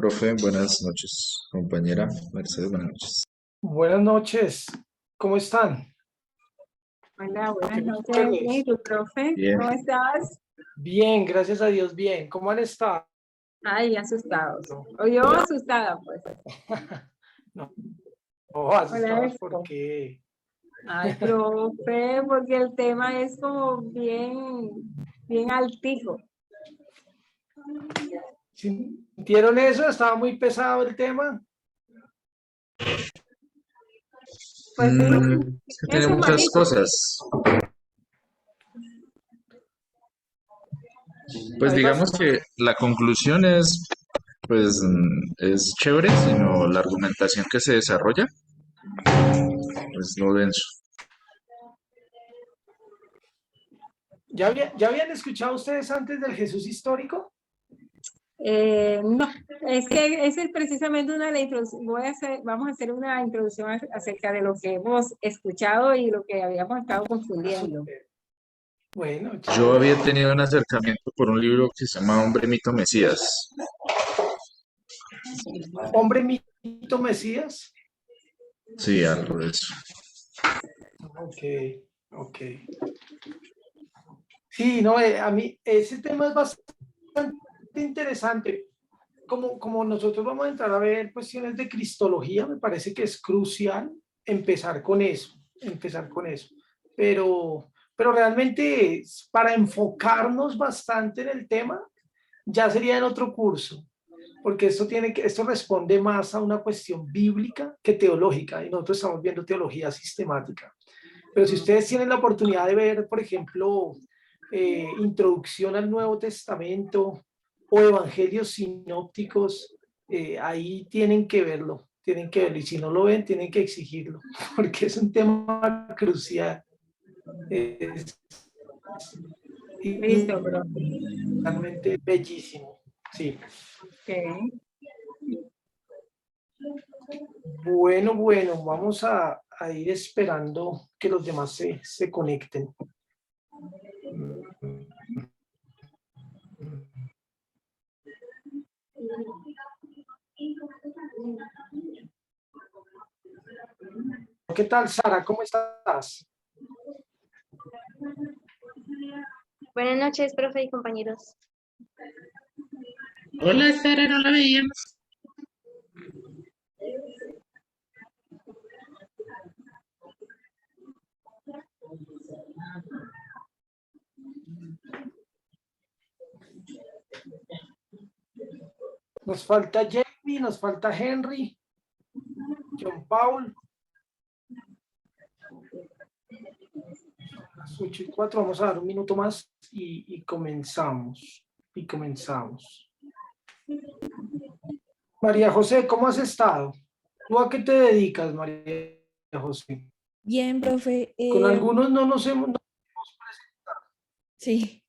Profe, buenas noches. Compañera Mercedes, buenas noches. Buenas noches, ¿cómo están? Hola, Qué buenas gusto noches. Bien, ¿y verles. tu profe? Bien. ¿Cómo estás? Bien, gracias a Dios, bien. ¿Cómo han estado? Ay, asustados. O yo asustada, pues. No, no, Hola, asustados Expo. porque Ay, profe, porque el tema es como bien altico. sintieron eso, estaba muy pesado el tema. Pues sí, Es que tiene eso muchas malito. cosas. Pues Hay digamos bastante. que la conclusión es, pues, es chévere, sino la argumentación que se desarrolla, pues lo denso. ¿Ya habían escuchado ustedes antes del Jesús histórico? No, es que esa es precisamente una de las introducciones. Vamos a hacer una introducción acerca de lo que hemos escuchado y lo que habíamos estado confundiendo. Súper. Bueno, Yo chévere. había tenido un acercamiento por un libro que se llama Hombre, Mito, Mesías. Hombre mito Mesías. Sí, algo de eso. Ok, ok. Sí, no, a mí ese tema es bastante interesante. Como nosotros vamos a entrar a ver cuestiones de cristología, me parece que es crucial empezar con eso. Pero realmente para enfocarnos bastante en el tema, ya sería en otro curso, porque esto responde más a una cuestión bíblica que teológica, y nosotros estamos viendo teología sistemática. Pero si ustedes tienen la oportunidad de ver, por ejemplo, Introducción al Nuevo Testamento o Evangelios sinópticos, ahí tienen que verlo, y si no lo ven, tienen que exigirlo, porque es un tema crucial. Es Listo, profe. realmente bellísimo. Sí. Ok. Bueno, vamos a ir esperando que los demás se conecten. ¿Qué tal, Sara? ¿Cómo estás? Buenas noches, profe y compañeros. Hola, Sara, no la veíamos. Nos falta Jamie, nos falta Henry, John Paul. Las 8:04, vamos a dar un minuto más y comenzamos. María José, ¿cómo has estado? ¿Tú a qué te dedicas, María José? Bien, profe. Con algunos no nos hemos... Sí,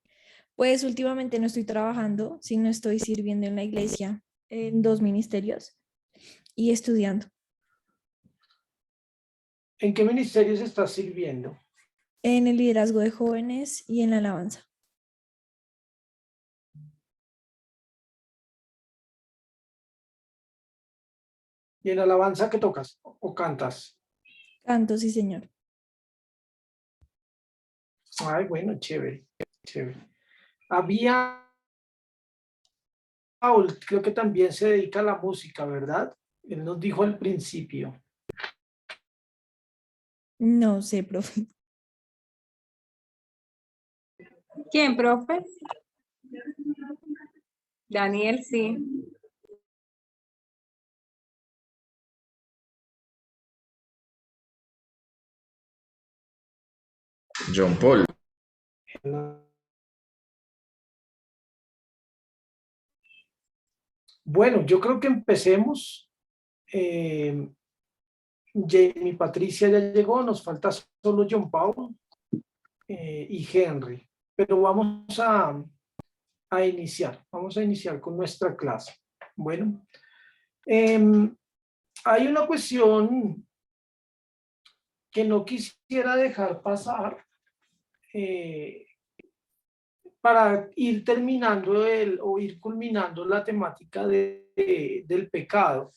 pues últimamente no estoy trabajando, sino estoy sirviendo en la iglesia en dos ministerios y estudiando ¿En qué ministerios estás sirviendo? en el liderazgo de jóvenes y en la alabanza. ¿Y en alabanza qué tocas o cantas? Canto, sí, señor. Ay, bueno, chévere, chévere. Había Paul, creo que también se dedica a la música, ¿verdad? Él nos dijo al principio. No sé, profe. ¿Quién, profe? Daniel, sí. John Paul. Bueno, yo creo que empecemos. Jamie Patricia ya llegó, nos falta solo John Paul y Henry, pero vamos a iniciar con nuestra clase. Bueno, hay una cuestión que no quisiera dejar pasar para ir terminando o ir culminando la temática de del pecado,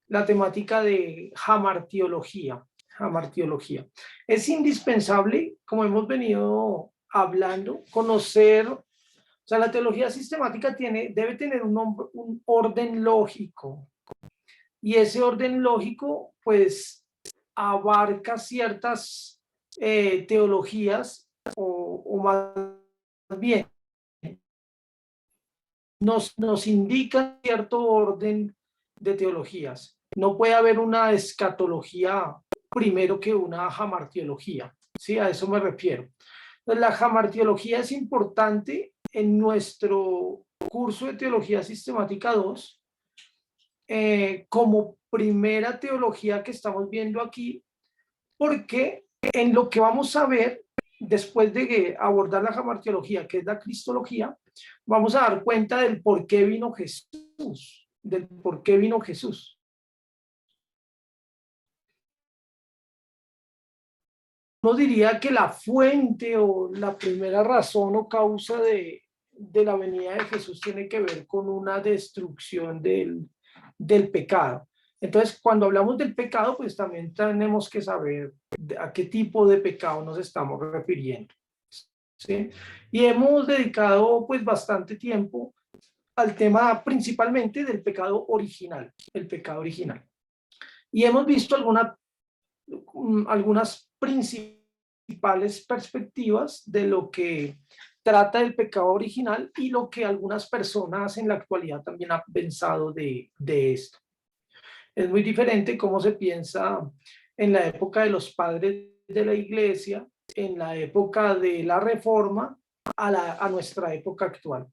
la temática de hamartiología. Hamartiología. Es indispensable, como hemos venido hablando, conocer, o sea, la teología sistemática debe tener un orden lógico, y ese orden lógico, pues, abarca ciertas teologías, o más bien, nos indica cierto orden de teologías. No puede haber una escatología primero que una hamartiología, ¿sí? A eso me refiero. Entonces, la hamartiología es importante en nuestro curso de Teología Sistemática 2, como primera teología que estamos viendo aquí, porque en lo que vamos a ver después de abordar la hamartiología, que es la cristología, vamos a dar cuenta del por qué vino Jesús, del por qué vino Jesús. No diría que la fuente o la primera razón o causa de la venida de Jesús tiene que ver con una destrucción del pecado. Entonces, cuando hablamos del pecado, pues también tenemos que saber a qué tipo de pecado nos estamos refiriendo, ¿sí? Y hemos dedicado pues bastante tiempo al tema principalmente del pecado original, el pecado original. Y hemos visto algunas principales perspectivas de lo que trata el pecado original y lo que algunas personas en la actualidad también han pensado de esto. Es muy diferente cómo se piensa en la época de los padres de la iglesia, en la época de la Reforma, a nuestra época actual.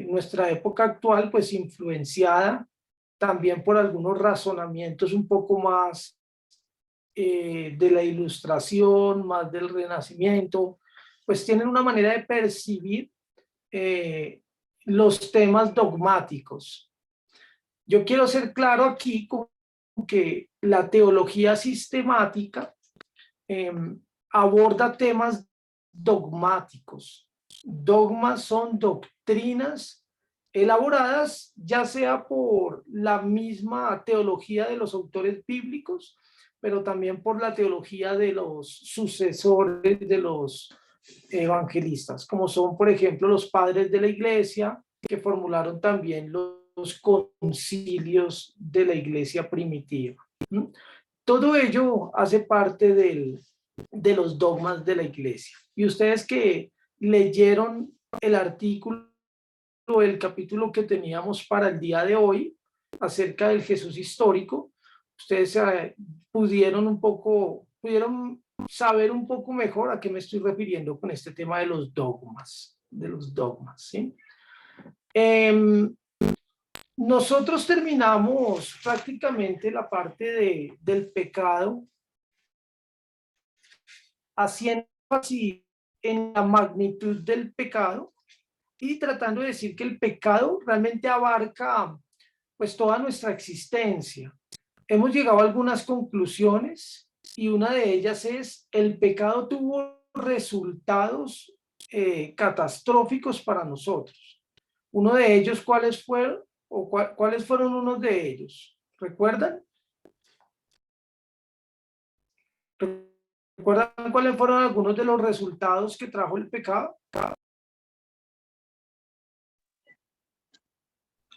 Nuestra época actual, pues influenciada también por algunos razonamientos un poco más de la Ilustración, más del Renacimiento, pues tienen una manera de percibir los temas dogmáticos. Yo quiero ser claro aquí con que la teología sistemática aborda temas dogmáticos. Dogmas son doctrinas elaboradas ya sea por la misma teología de los autores bíblicos, pero también por la teología de los sucesores de los evangelistas, como son, por ejemplo, los padres de la iglesia, que formularon también los concilios de la iglesia primitiva. Todo ello hace parte de los dogmas de la iglesia. Y ustedes que leyeron el artículo, el capítulo que teníamos para el día de hoy acerca del Jesús histórico, ustedes pudieron saber un poco mejor a qué me estoy refiriendo con este tema de los dogmas, ¿sí? Nosotros terminamos prácticamente la parte del pecado haciendo énfasis en la magnitud del pecado y tratando de decir que el pecado realmente abarca pues toda nuestra existencia. Hemos llegado a algunas conclusiones y una de ellas es: el pecado tuvo resultados catastróficos para nosotros. Uno de ellos, ¿cuáles fueron? ¿O cuáles fueron unos de ellos? ¿Recuerdan? ¿Recuerdan cuáles fueron algunos de los resultados que trajo el pecado?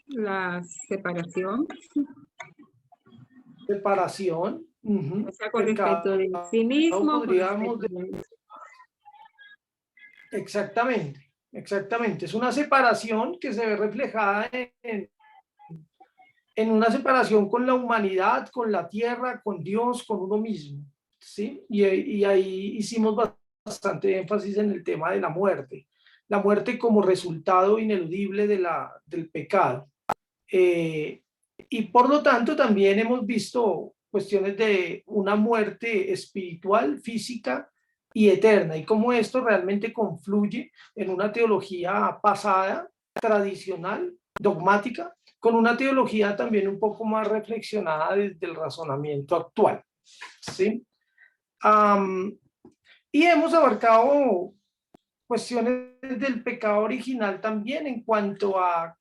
La separación, Separación. o sea, con respecto de sí mismo, con respecto de... Exactamente, exactamente. Es una separación que se ve reflejada en una separación con la humanidad, con la tierra, con Dios, con uno mismo, ¿sí? Y ahí hicimos bastante énfasis en el tema de la muerte como resultado ineludible del pecado. Y por lo tanto también hemos visto cuestiones de una muerte espiritual, física y eterna, y cómo esto realmente confluye en una teología pasada, tradicional, dogmática, con una teología también un poco más reflexionada desde el razonamiento actual, ¿sí? Y hemos abarcado cuestiones del pecado original también en cuanto a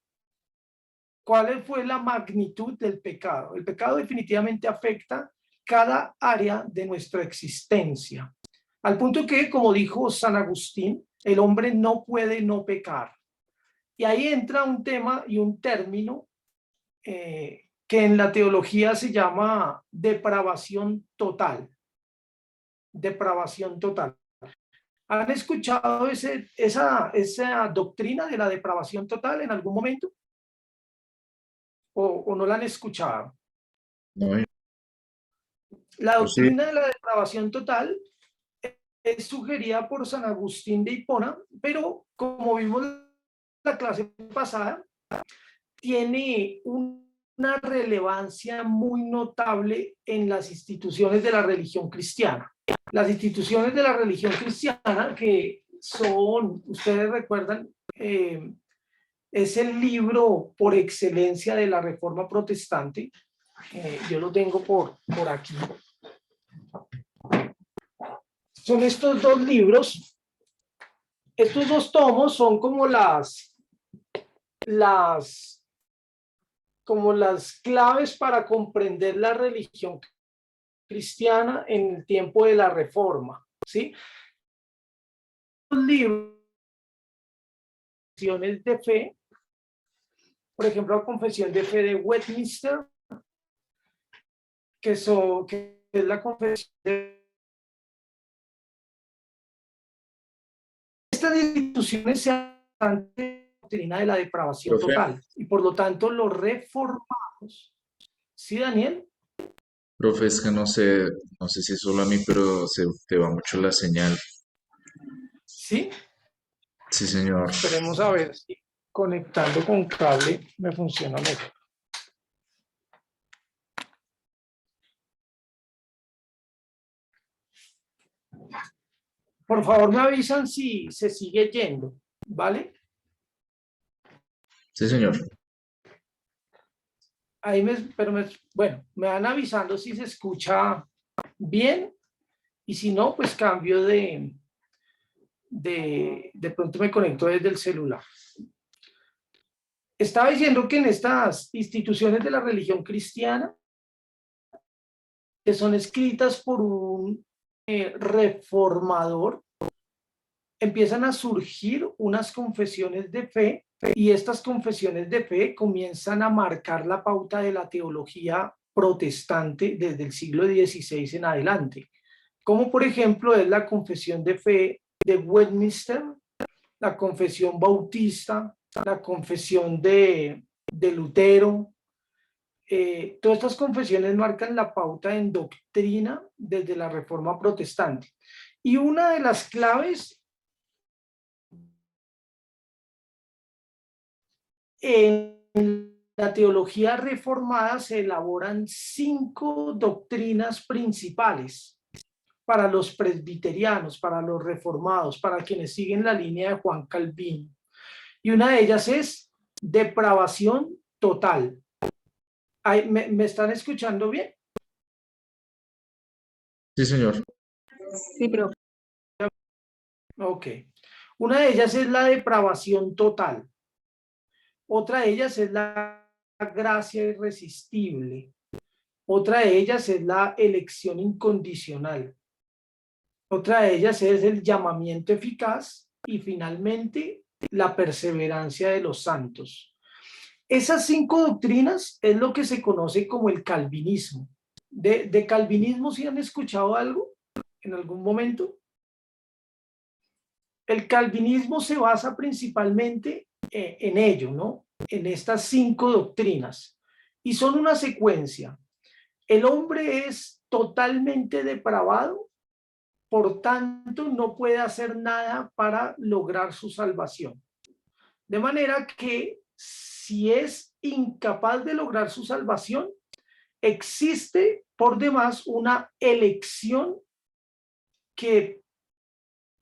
¿Cuál fue la magnitud del pecado? El pecado definitivamente afecta cada área de nuestra existencia. Al punto que, como dijo San Agustín, el hombre no puede no pecar. Y ahí entra un tema y un término que en la teología se llama depravación total. Depravación total. ¿Han escuchado esa doctrina de la depravación total en algún momento? ¿O no la han escuchado? No, La yo sí, doctrina de la depravación total es sugerida por San Agustín de Hipona, pero como vimos en la clase pasada, tiene una relevancia muy notable en las instituciones de la religión cristiana. Las instituciones de la religión cristiana, que son, ustedes recuerdan, es el libro por excelencia de la Reforma Protestante. Yo lo tengo por aquí. Son estos dos libros. Estos dos tomos son como las claves para comprender la religión cristiana en el tiempo de la Reforma, ¿sí? Los libros de fe, por ejemplo, la Confesión de Fe de Westminster, que es la confesión de... Estas instituciones se han doctrina de la depravación profe, total y por lo tanto los reformados, ¿sí, Daniel? profe, es que no sé si es solo a mí, pero se te va mucho la señal. Sí, Sí, señor. esperemos a ver si conectando con cable me funciona mejor. Por favor, me avisan si se sigue yendo, ¿vale? Sí, señor. Ahí bueno, me van avisando si se escucha bien y si no, pues cambio de pronto me conecto desde el celular. Estaba diciendo que en estas instituciones de la religión cristiana, que son escritas por un reformador, empiezan a surgir unas confesiones de fe y estas confesiones de fe comienzan a marcar la pauta de la teología protestante desde el siglo XVI en adelante, como por ejemplo es la confesión de fe de Westminster, la confesión bautista, la confesión de Lutero. Todas estas confesiones marcan la pauta en doctrina desde la Reforma Protestante. Y una de las claves en la teología reformada se elaboran 5 doctrinas principales para los presbiterianos, para los reformados, para quienes siguen la línea de Juan Calvino. Y una de ellas es depravación total. ¿Me están escuchando bien? Sí, señor. Sí, pero Ok. Una de ellas es la depravación total. Otra de ellas es la gracia irresistible. Otra de ellas es la elección incondicional. Otra de ellas es el llamamiento eficaz y finalmente la perseverancia de los santos. Esas 5 doctrinas es lo que se conoce como el calvinismo. ¿De calvinismo sí han escuchado algo en algún momento? El calvinismo se basa principalmente en ello, ¿no? En estas 5 doctrinas. Y son una secuencia. El hombre es totalmente depravado, por tanto no puede hacer nada para lograr su salvación. De manera que si es incapaz de lograr su salvación, existe por demás una elección que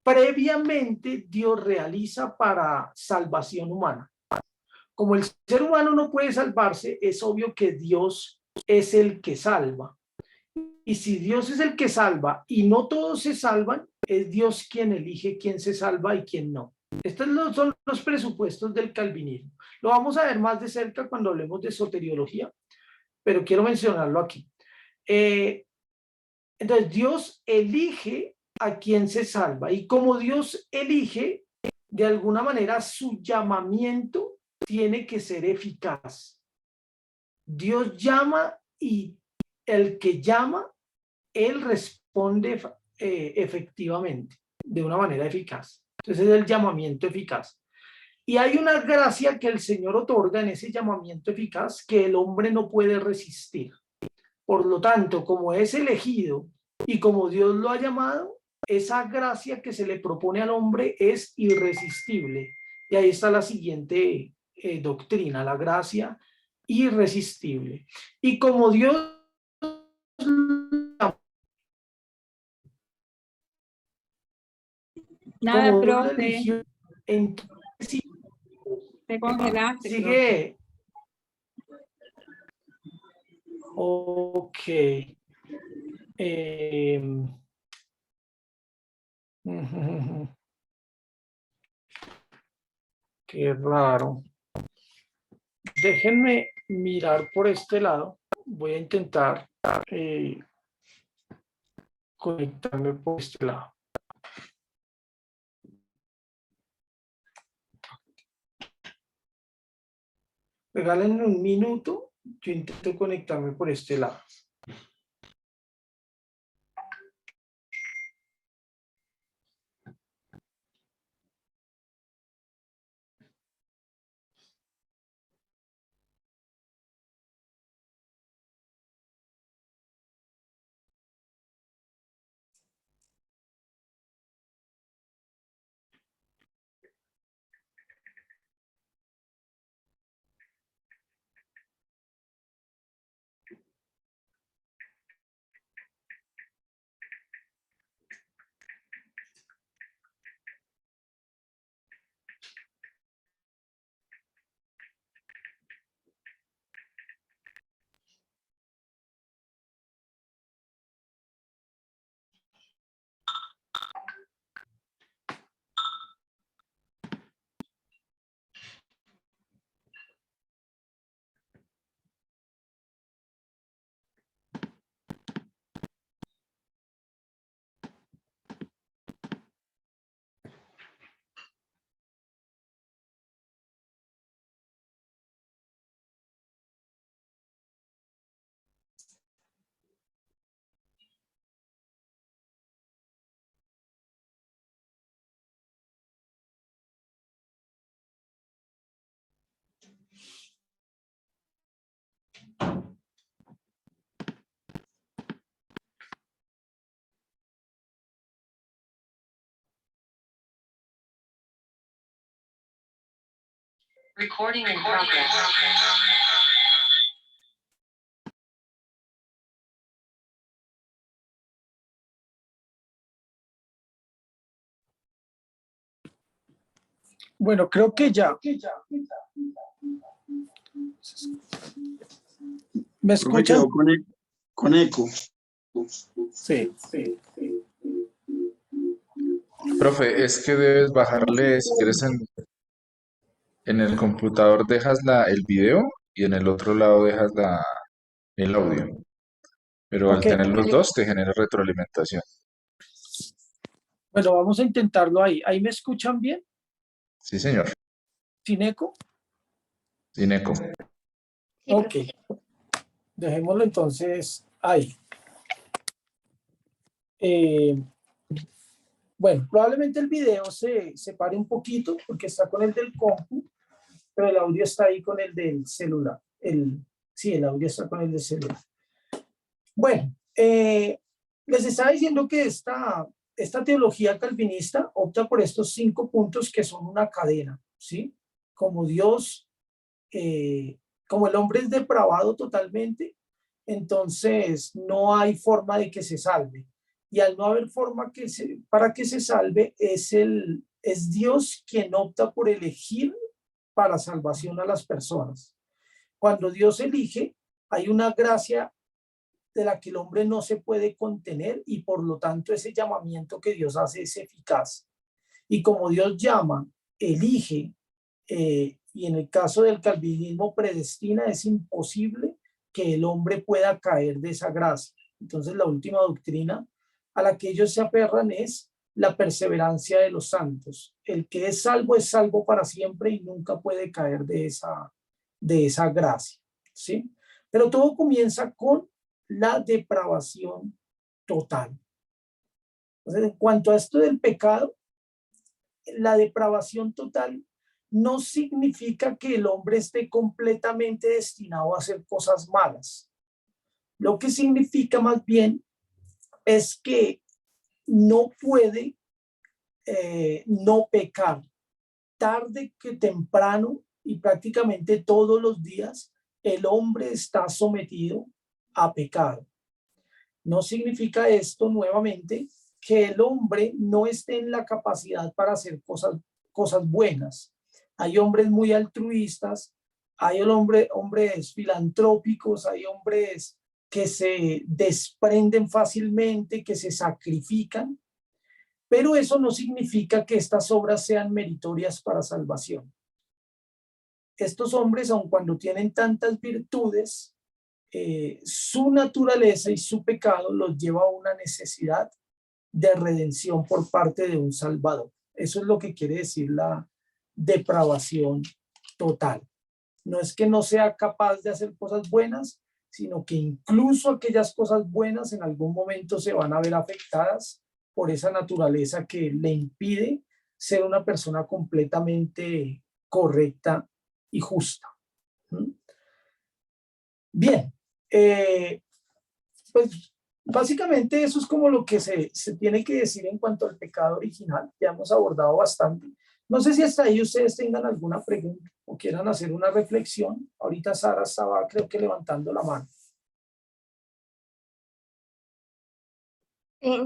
previamente Dios realiza para salvación humana. Como el ser humano no puede salvarse, es obvio que Dios es el que salva. Y si Dios es el que salva y no todos se salvan, es Dios quien elige quién se salva y quién no. Estos son los presupuestos del calvinismo. Lo vamos a ver más de cerca cuando hablemos de soteriología, pero quiero mencionarlo aquí. Entonces, Dios elige a quien se salva, y como Dios elige, de alguna manera su llamamiento tiene que ser eficaz. Dios llama y el que llama, él responde efectivamente, de una manera eficaz. Entonces es el llamamiento eficaz. Y hay una gracia que el Señor otorga en ese llamamiento eficaz que el hombre no puede resistir. Por lo tanto, como es elegido y como Dios lo ha llamado, esa gracia que se le propone al hombre es irresistible. Y ahí está la siguiente doctrina, la gracia irresistible. Y como Dios Nada, como Dios lo profe, eligió, entonces sí, te congelaste, profe. sigue. Ok. Qué raro. Déjenme mirar por este lado. Voy a intentar conectarme por este lado. Regálenme un minuto. Yo intento conectarme por este lado. Recording in progress. Bueno, creo que ya. ¿Me Profe, escuchan? quedó con eco. Sí. Profe, es que debes bajarle, si quieres, en el computador dejas el video y en el otro lado dejas el audio. Pero al Ok. tener los dos te genera retroalimentación. Bueno, vamos a intentarlo ahí. ¿Ahí me escuchan bien? Sí, señor. ¿Sin eco? Sin eco. Sí, Ok. profe. Dejémoslo entonces ahí. Bueno, probablemente el video se pare un poquito porque está con el del compu, pero el audio está ahí con el del celular. Sí, el audio está con el del celular. Bueno, les estaba diciendo que esta teología calvinista opta por estos 5 puntos que son una cadena, ¿sí? Como Dios, como el hombre es depravado totalmente, entonces no hay forma de que se salve. Y al no haber forma para que se salve, es Dios quien opta por elegir para salvación a las personas. Cuando Dios elige, hay una gracia de la que el hombre no se puede contener y por lo tanto ese llamamiento que Dios hace es eficaz. Y como Dios llama elige, y en el caso del calvinismo predestina, es imposible que el hombre pueda caer de esa gracia. Entonces la última doctrina a la que ellos se aferran es la perseverancia de los santos. El que es salvo para siempre y nunca puede caer de esa gracia, ¿sí? Pero todo comienza con la depravación total. Entonces, en cuanto a esto del pecado, la depravación total no significa que el hombre esté completamente destinado a hacer cosas malas. Lo que significa más bien es que no puede no pecar. Tarde que temprano y prácticamente todos los días, el hombre está sometido a pecado. No significa esto, nuevamente, que el hombre no esté en la capacidad para hacer cosas buenas. Hay hombres muy altruistas, hay hombres filantrópicos, hay hombres que se desprenden fácilmente, que se sacrifican, pero eso no significa que estas obras sean meritorias para salvación. Estos hombres, aun cuando tienen tantas virtudes, su naturaleza y su pecado los lleva a una necesidad de redención por parte de un Salvador. Eso es lo que quiere decir la depravación total. No es que no sea capaz de hacer cosas buenas, sino que incluso aquellas cosas buenas en algún momento se van a ver afectadas por esa naturaleza que le impide ser una persona completamente correcta y justa. Bien, pues básicamente eso es como lo que se tiene que decir en cuanto al pecado original. Ya hemos abordado bastante. No sé si hasta ahí ustedes tengan alguna pregunta o quieran hacer una reflexión. Ahorita Sara estaba, creo que, levantando la mano.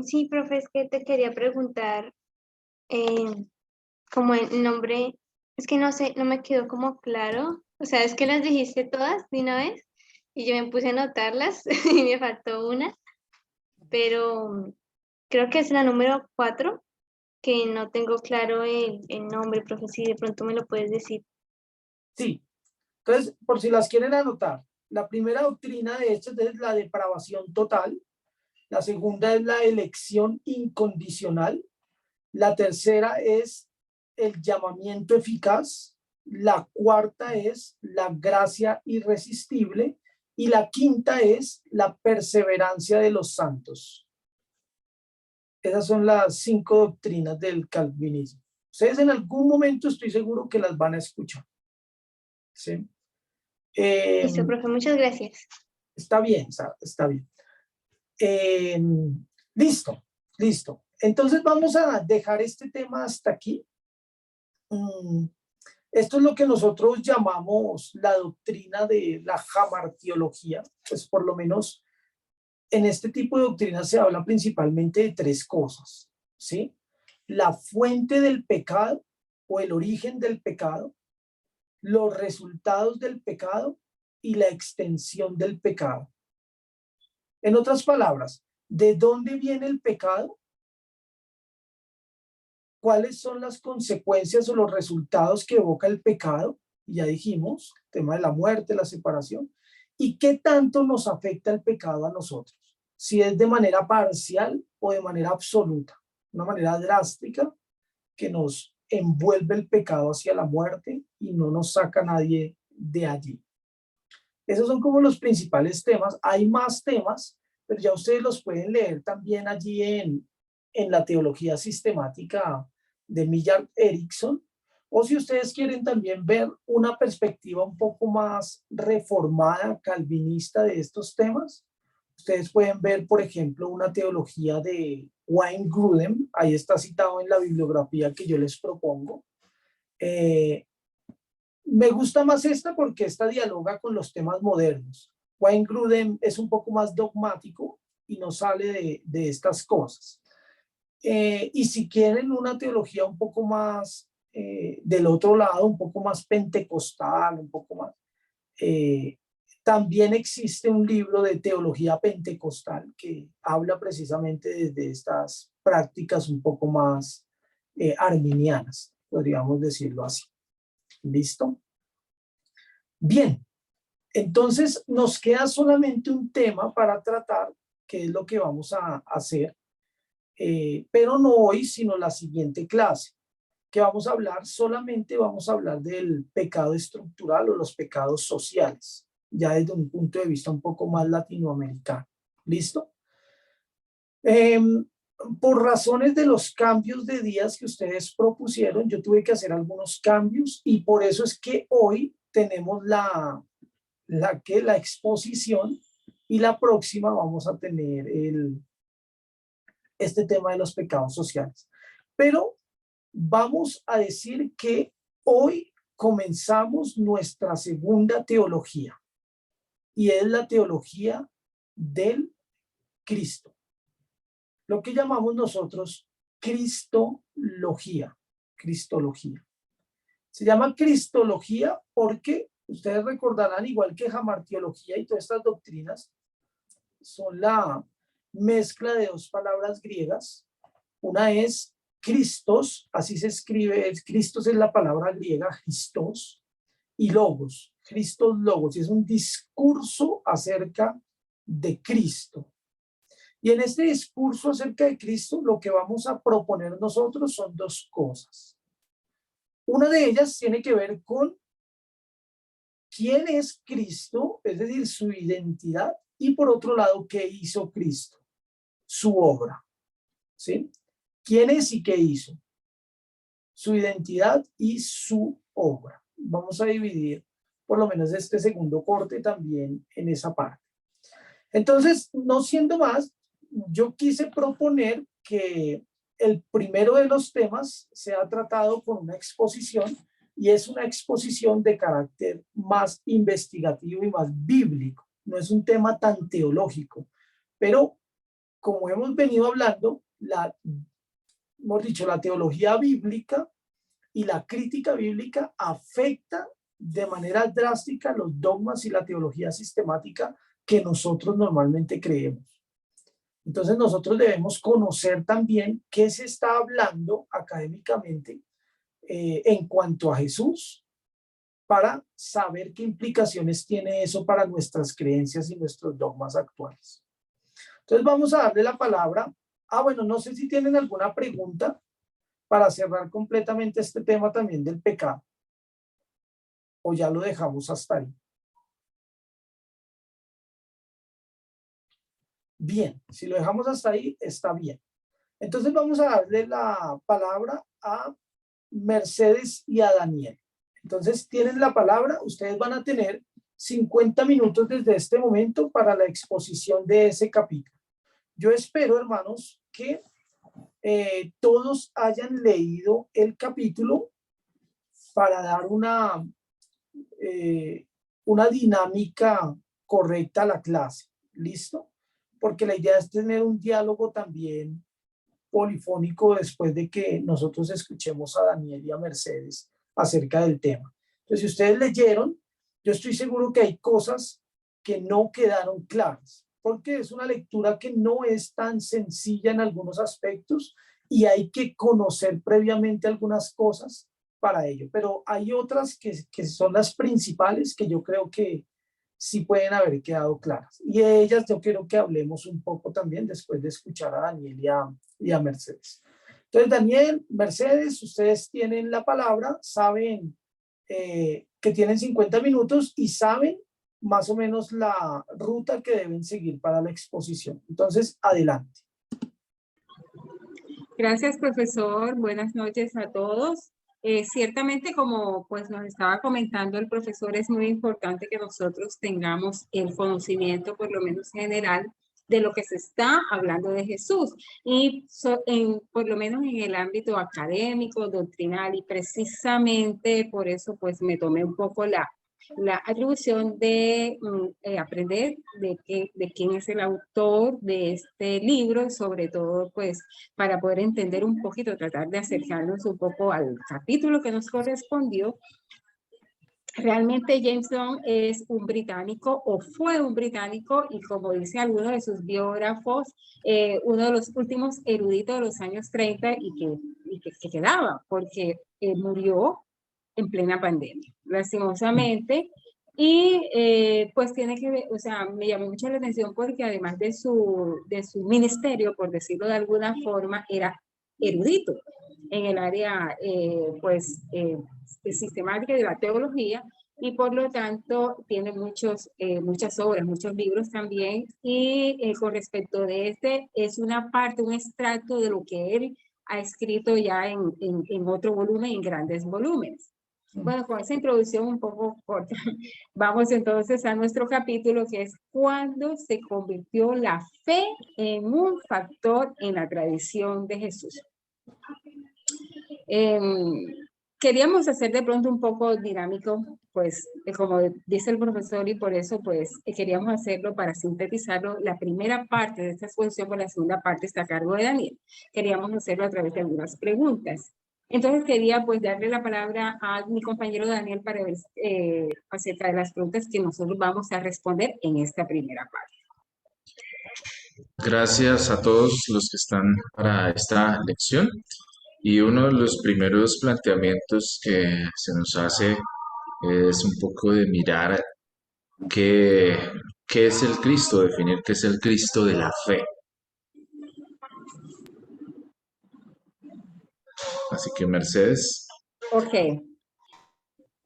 Sí, profe, es que te quería preguntar, como el nombre, es que no sé, no me quedó como claro. O sea, es que las dijiste todas de una vez y yo me puse a anotarlas y me faltó una, pero creo que es la número 4, que no tengo claro el nombre, profe, si de pronto me lo puedes decir. Sí, entonces, por si las quieren anotar, la primera doctrina de hecho es la depravación total, la segunda es la elección incondicional, la tercera es el llamamiento eficaz, la cuarta es la gracia irresistible y la quinta es la perseverancia de los santos. Esas son las 5 doctrinas del calvinismo. Ustedes en algún momento estoy seguro que las van a escuchar. ¿Sí? Listo, profe, muchas gracias. Está bien, Sara, está bien. Listo, listo. Entonces vamos a dejar este tema hasta aquí. Esto es lo que nosotros llamamos la doctrina de la jamartiología. Pues por lo menos en este tipo de doctrina se habla principalmente de 3 cosas, ¿sí? La fuente del pecado o el origen del pecado, los resultados del pecado y la extensión del pecado. En otras palabras, ¿de dónde viene el pecado? ¿Cuáles son las consecuencias o los resultados que evoca el pecado? Ya dijimos, el tema de la muerte, la separación. ¿Y qué tanto nos afecta el pecado a nosotros? Si es de manera parcial o de manera absoluta, una manera drástica que nos envuelve el pecado hacia la muerte y no nos saca nadie de allí. Esos son como los principales temas. Hay más temas, pero ya ustedes los pueden leer también allí en la teología sistemática de Millard Erickson. O si ustedes quieren también ver una perspectiva un poco más reformada, calvinista de estos temas, ustedes pueden ver, por ejemplo, una teología de Wayne Grudem. Ahí está citado en la bibliografía que yo les propongo. Me gusta más esta porque esta dialoga con los temas modernos. Wayne Grudem es un poco más dogmático y no sale de estas cosas. Y si quieren una teología un poco más del otro lado, un poco más pentecostal, un poco más, también existe un libro de teología pentecostal que habla precisamente desde estas prácticas un poco más arminianas. podríamos decirlo así. ¿Listo? Bien, entonces nos queda solamente un tema para tratar, que es lo que vamos a hacer, pero no hoy, sino la siguiente clase, que vamos a hablar, solamente vamos a hablar del pecado estructural o los pecados sociales, ya desde un punto de vista un poco más latinoamericano. ¿Listo? Por razones de los cambios de días que ustedes propusieron, yo tuve que hacer algunos cambios y por eso es que hoy tenemos la exposición y la próxima vamos a tener este tema de los pecados sociales. Pero vamos a decir que hoy comenzamos nuestra segunda teología y es la teología del Cristo. Lo que llamamos nosotros cristología. Cristología. Se llama cristología porque ustedes recordarán, igual que jamartiología y todas estas doctrinas, son la mezcla de dos palabras griegas. Una es Christos, así se escribe, Christos es la palabra griega, Christos, y logos, Christos logos, y es un discurso acerca de Cristo. Y en este discurso acerca de Cristo, lo que vamos a proponer nosotros son dos cosas. Una de ellas tiene que ver con quién es Cristo, es decir, su identidad, y por otro lado, qué hizo Cristo, su obra. ¿Sí? ¿Quién es y qué hizo? Su identidad y su obra. Vamos a dividir por lo menos este segundo corte también en esa parte. Entonces, no siendo más, yo quise proponer que el primero de los temas sea tratado con una exposición y es una exposición de carácter más investigativo y más bíblico. No es un tema tan teológico, pero como hemos venido hablando, hemos dicho, la teología bíblica y la crítica bíblica afecta de manera drástica los dogmas y la teología sistemática que nosotros normalmente creemos. Entonces nosotros debemos conocer también qué se está hablando académicamente en cuanto a Jesús para saber qué implicaciones tiene eso para nuestras creencias y nuestros dogmas actuales. Entonces vamos a darle la palabra. Bueno, no sé si tienen alguna pregunta para cerrar completamente este tema también del pecado. O ya lo dejamos hasta ahí. Bien, si lo dejamos hasta ahí, está bien. Entonces vamos a darle la palabra a Mercedes y a Daniel. Entonces tienen la palabra, ustedes van a tener 50 minutos desde este momento para la exposición de ese capítulo. Yo espero, hermanos, que todos hayan leído el capítulo para dar una dinámica correcta a la clase. ¿Listo? Porque la idea es tener un diálogo también polifónico después de que nosotros escuchemos a Daniel y a Mercedes acerca del tema. Entonces, si ustedes leyeron, yo estoy seguro que hay cosas que no quedaron claras, porque es una lectura que no es tan sencilla en algunos aspectos y hay que conocer previamente algunas cosas para ello. Pero hay otras que son las principales que yo creo que sí pueden haber quedado claras. Y de ellas yo quiero que hablemos un poco también después de escuchar a Daniel y a Mercedes. Entonces, Daniel, Mercedes, ustedes tienen la palabra, saben que tienen 50 minutos y saben más o menos la ruta que deben seguir para la exposición. Entonces, adelante. Gracias, profesor. Buenas noches a todos. Ciertamente, como pues nos estaba comentando el profesor, es muy importante que nosotros tengamos el conocimiento, por lo menos general, de lo que se está hablando de Jesús. Y por lo menos en el ámbito académico, doctrinal, y precisamente por eso pues me tomé un poco la atribución de aprender de quién es el autor de este libro y sobre todo pues para poder entender un poquito, tratar de acercarnos un poco al capítulo que nos correspondió. Realmente James Long es un británico o fue un británico y como dice alguno de sus biógrafos, uno de los últimos eruditos de los años 30 y que quedaba, porque murió en plena pandemia, lastimosamente. Y pues tiene que ver, o sea, me llamó mucho la atención porque además de su ministerio, por decirlo de alguna forma, era erudito en el área sistemática de la teología, y por lo tanto tiene muchas obras, muchos libros también, y con respecto de este es una parte, un extracto de lo que él ha escrito ya en otro volumen, en grandes volúmenes. Bueno, con esa introducción un poco corta, vamos entonces a nuestro capítulo, que es cuando se convirtió la fe en un factor en la tradición de Jesús. Queríamos hacer de pronto un poco dinámico, pues como dice el profesor, y por eso pues queríamos hacerlo para sintetizarlo. La primera parte de esta exposición, por la segunda parte está a cargo de Daniel. Queríamos hacerlo a través de algunas preguntas. Entonces quería pues darle la palabra a mi compañero Daniel para ver acerca de las preguntas que nosotros vamos a responder en esta primera parte. Gracias a todos los que están para esta lección. Y uno de los primeros planteamientos que se nos hace es un poco de mirar qué, qué es el Cristo, definir qué es el Cristo de la fe. Así que Mercedes. Ok.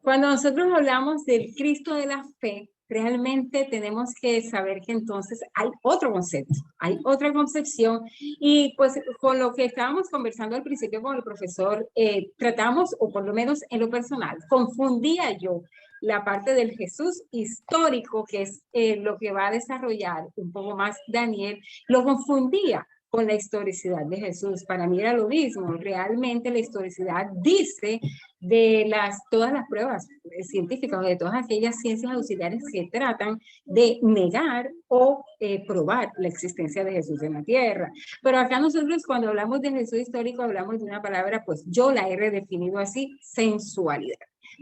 Cuando nosotros hablamos del Cristo de la fe, realmente tenemos que saber que entonces hay otro concepto, hay otra concepción, y pues con lo que estábamos conversando al principio con el profesor, tratamos, o por lo menos en lo personal, confundía yo la parte del Jesús histórico, que es lo que va a desarrollar un poco más Daniel, lo confundía con la historicidad de Jesús. Para mí era lo mismo. Realmente la historicidad dice de todas las pruebas científicas, de todas aquellas ciencias auxiliares que tratan de negar o probar la existencia de Jesús en la tierra. Pero acá nosotros, cuando hablamos de Jesús histórico, hablamos de una palabra, pues yo la he redefinido así: sensualidad.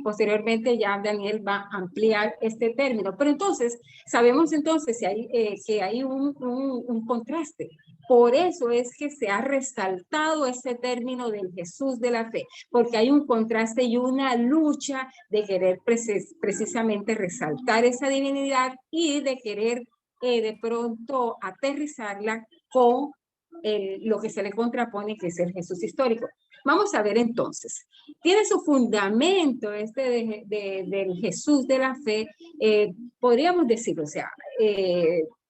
Posteriormente ya Daniel va a ampliar este término. Pero entonces, sabemos entonces que hay un contraste. Por eso es que se ha resaltado ese término del Jesús de la fe, porque hay un contraste y una lucha de querer precisamente resaltar esa divinidad y de querer de pronto aterrizarla con lo que se le contrapone, que es el Jesús histórico. Vamos a ver entonces. Tiene su fundamento del Jesús de la fe, podríamos decirlo, o sea,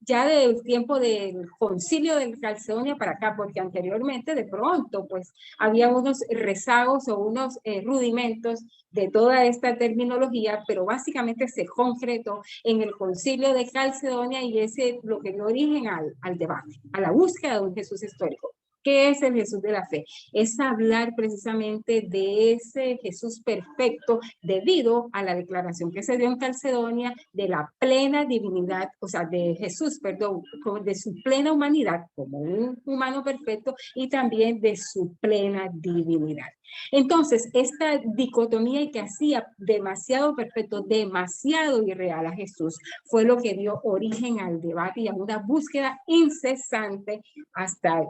ya del tiempo del concilio de Calcedonia para acá, porque anteriormente de pronto pues había unos rezagos o unos rudimentos de toda esta terminología, pero básicamente se concretó en el concilio de Calcedonia, y ese lo que dio origen al debate, a la búsqueda de un Jesús histórico. ¿Qué es el Jesús de la fe? Es hablar precisamente de ese Jesús perfecto debido a la declaración que se dio en Calcedonia de la plena divinidad, o sea, de Jesús, perdón, de su plena humanidad como un humano perfecto, y también de su plena divinidad. Entonces, esta dicotomía y que hacía demasiado perfecto, demasiado irreal a Jesús, fue lo que dio origen al debate y a una búsqueda incesante hasta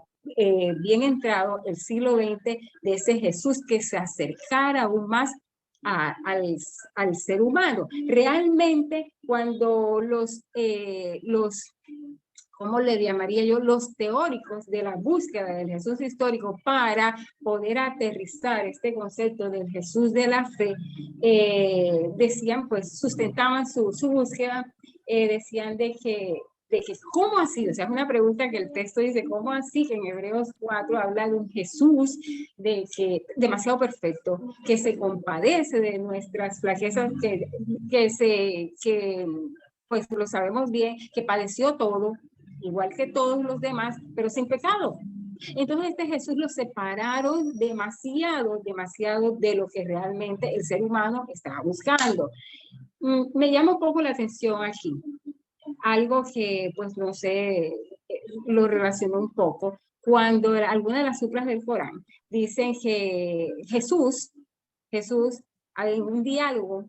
bien entrado el siglo XX de ese Jesús que se acercara aún más al ser humano. Realmente cuando ¿cómo le llamaría yo? Los teóricos de la búsqueda del Jesús histórico para poder aterrizar este concepto del Jesús de la fe, decían, pues sustentaban su búsqueda, decían de que ¿cómo así? O sea, es una pregunta que el texto dice, ¿cómo así? Que en Hebreos 4 habla de un Jesús demasiado perfecto, que se compadece de nuestras flaquezas, pues lo sabemos bien, que padeció todo, igual que todos los demás, pero sin pecado. Entonces este Jesús lo separaron demasiado de lo que realmente el ser humano estaba buscando. Me llama un poco la atención aquí algo que, pues no sé, lo relaciono un poco. Cuando algunas de las supras del Corán dicen que Jesús, hay un diálogo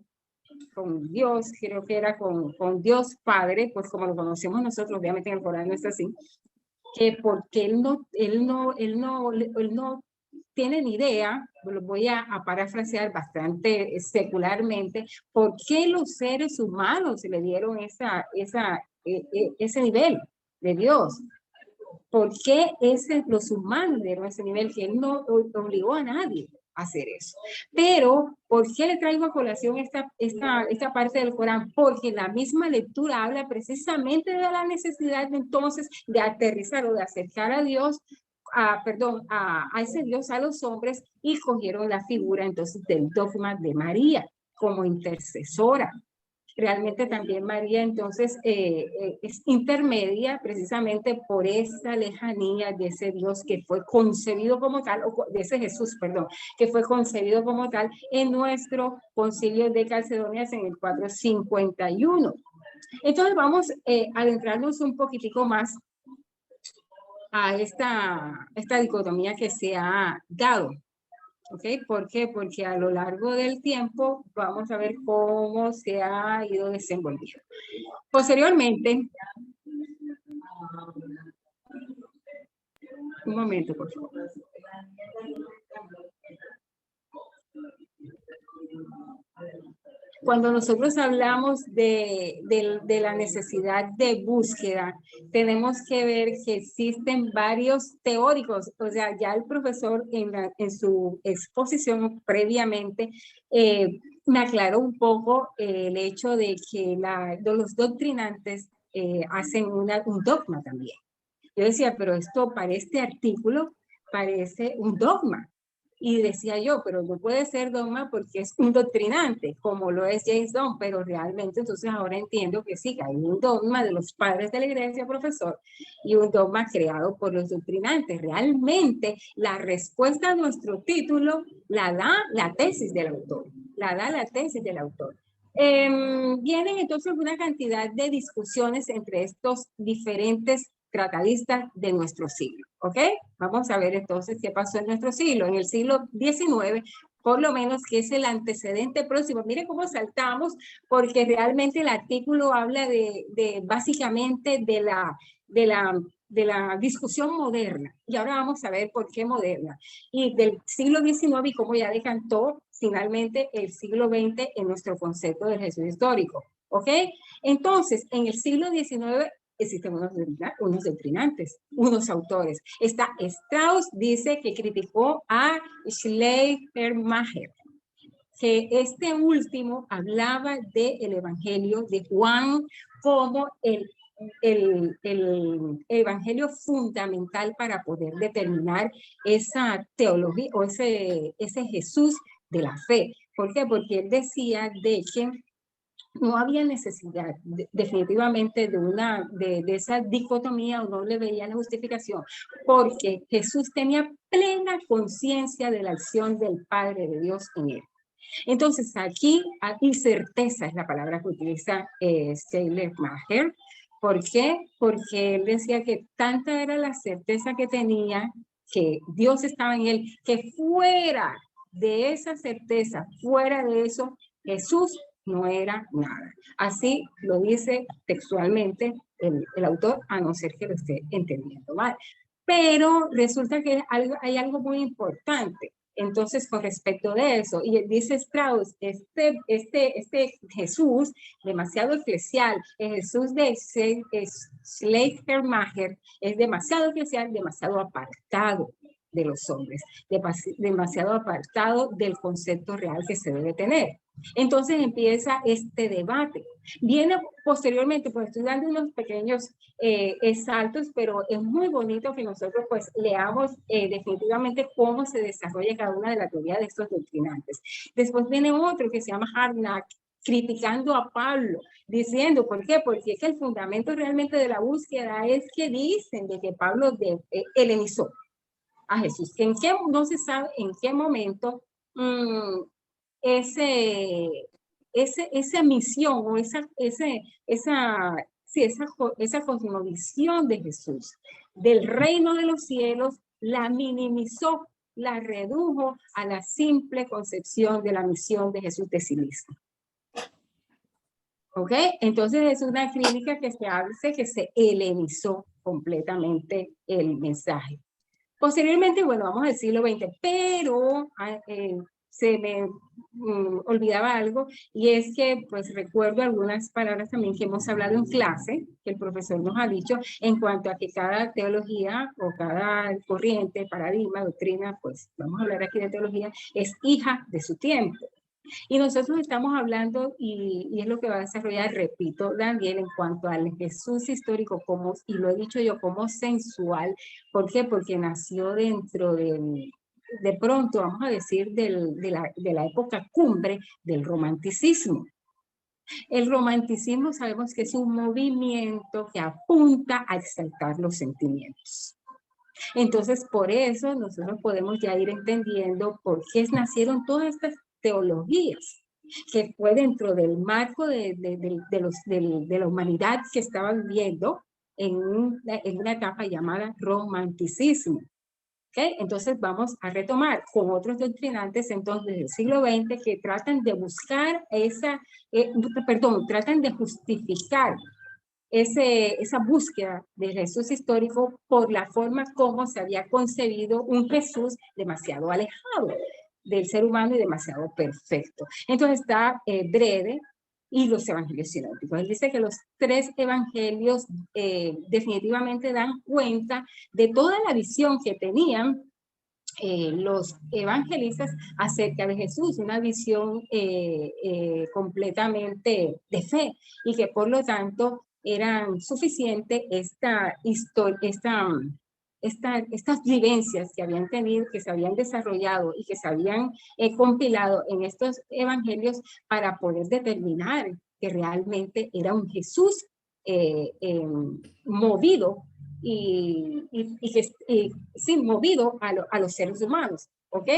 con Dios, creo que era con Dios Padre, pues como lo conocemos nosotros, obviamente en el Corán no es así, que porque él no tienen idea, lo voy a parafrasear bastante secularmente, por qué los seres humanos le dieron ese nivel de Dios. ¿Por qué los humanos dieron ese nivel? Que Él no obligó a nadie a hacer eso. Pero, ¿por qué le traigo a colación esta parte del Corán? Porque la misma lectura habla precisamente de la necesidad de entonces de aterrizar o de acercar a Dios, a ese Dios a los hombres, y cogieron la figura entonces del dogma de María como intercesora. Realmente también María entonces es intermedia precisamente por esa lejanía de ese Dios que fue concebido como tal, o de ese Jesús, perdón, que fue concebido como tal en nuestro concilio de Calcedonias en el 451. Entonces vamos a adentrarnos un poquitico más a esta dicotomía que se ha dado. ¿Ok? ¿Por qué? Porque a lo largo del tiempo vamos a ver cómo se ha ido desenvolviendo. Posteriormente, un momento, por favor. Cuando nosotros hablamos de la necesidad de búsqueda, tenemos que ver que existen varios teóricos. O sea, ya el profesor en su exposición previamente me aclaró un poco el hecho de que los doctrinantes hacen un dogma también. Yo decía, pero esto para este artículo parece un dogma. Y decía yo, pero no puede ser dogma porque es un doctrinante, como lo es James Dunn, pero realmente entonces ahora entiendo que sí, que hay un dogma de los padres de la iglesia, profesor, y un dogma creado por los doctrinantes. Realmente la respuesta a nuestro título la da la tesis del autor, Vienen entonces una cantidad de discusiones entre estos diferentes tratadistas de nuestro siglo, ¿ok? Vamos a ver entonces qué pasó en nuestro siglo. En el siglo XIX, por lo menos, que es el antecedente próximo. Miren cómo saltamos, porque realmente el artículo habla básicamente de la discusión moderna. Y ahora vamos a ver por qué moderna. Y del siglo XIX y cómo ya decantó finalmente el siglo XX en nuestro concepto del Jesús histórico, ¿ok? Entonces, en el siglo XIX existen unos doctrinantes, unos autores. Strauss dice que criticó a Schleiermacher, que este último hablaba del Evangelio de Juan como el evangelio fundamental para poder determinar esa teología o ese Jesús de la fe. ¿Por qué? Porque él decía de que no había necesidad definitivamente de esa dicotomía, o no le veía la justificación, porque Jesús tenía plena conciencia de la acción del Padre de Dios en él. Entonces aquí, y certeza es la palabra que utiliza Schleiermacher. ¿Por qué? Porque él decía que tanta era la certeza que tenía que Dios estaba en él, que fuera de esa certeza, fuera de eso, Jesús no era nada. Así lo dice textualmente el autor, a no ser que lo esté entendiendo mal. Pero resulta que hay algo muy importante. Entonces, con respecto de eso, y dice Strauss, este Jesús demasiado eclesial, el Jesús de Schleiermacher es demasiado eclesial, demasiado apartado de los hombres, demasiado apartado del concepto real que se debe tener. Entonces empieza este debate. Viene posteriormente, pues estoy dando unos pequeños saltos, pero es muy bonito que nosotros pues leamos definitivamente cómo se desarrolla cada una de las teorías de estos doctrinantes. Después viene otro que se llama Harnack, criticando a Pablo, diciendo, ¿por qué? Porque es que el fundamento realmente de la búsqueda es que dicen de que Pablo helenizó a Jesús, que no se sabe en qué momento esa misión o esa cosmovisión de Jesús del reino de los cielos la minimizó, la redujo a la simple concepción de la misión de Jesús de sí mismo. ¿Ok? Entonces es una crítica que se hace que se helenizó completamente el mensaje. Posteriormente, bueno, vamos al siglo XX, pero se me olvidaba algo, y es que pues recuerdo algunas palabras también que hemos hablado en clase, que el profesor nos ha dicho, en cuanto a que cada teología o cada corriente, paradigma, doctrina, pues vamos a hablar aquí de teología, es hija de su tiempo. Y nosotros estamos hablando, y es lo que va a desarrollar, repito, Daniel, en cuanto al Jesús histórico, como, y lo he dicho yo, como sensual. ¿Por qué? Porque nació dentro de pronto, vamos a decir, de la época cumbre del romanticismo. El romanticismo sabemos que es un movimiento que apunta a exaltar los sentimientos. Entonces, por eso nosotros podemos ya ir entendiendo por qué nacieron todas estas teologías, que fue dentro del marco de la humanidad que estaba viviendo en una etapa llamada romanticismo. ¿Okay? Entonces vamos a retomar con otros doctrinantes entonces del siglo XX que tratan de buscar tratan de justificar esa búsqueda de Jesús histórico por la forma como se había concebido un Jesús demasiado alejado del ser humano y demasiado perfecto. Entonces está Brede y los evangelios sinópticos. Él dice que los 3 evangelios definitivamente dan cuenta de toda la visión que tenían los evangelistas acerca de Jesús, una visión completamente de fe, y que por lo tanto eran suficientes estas vivencias que habían tenido, que se habían desarrollado y que se habían compilado en estos evangelios para poder determinar que realmente era un Jesús movido sí, movido a los seres humanos, ¿ok?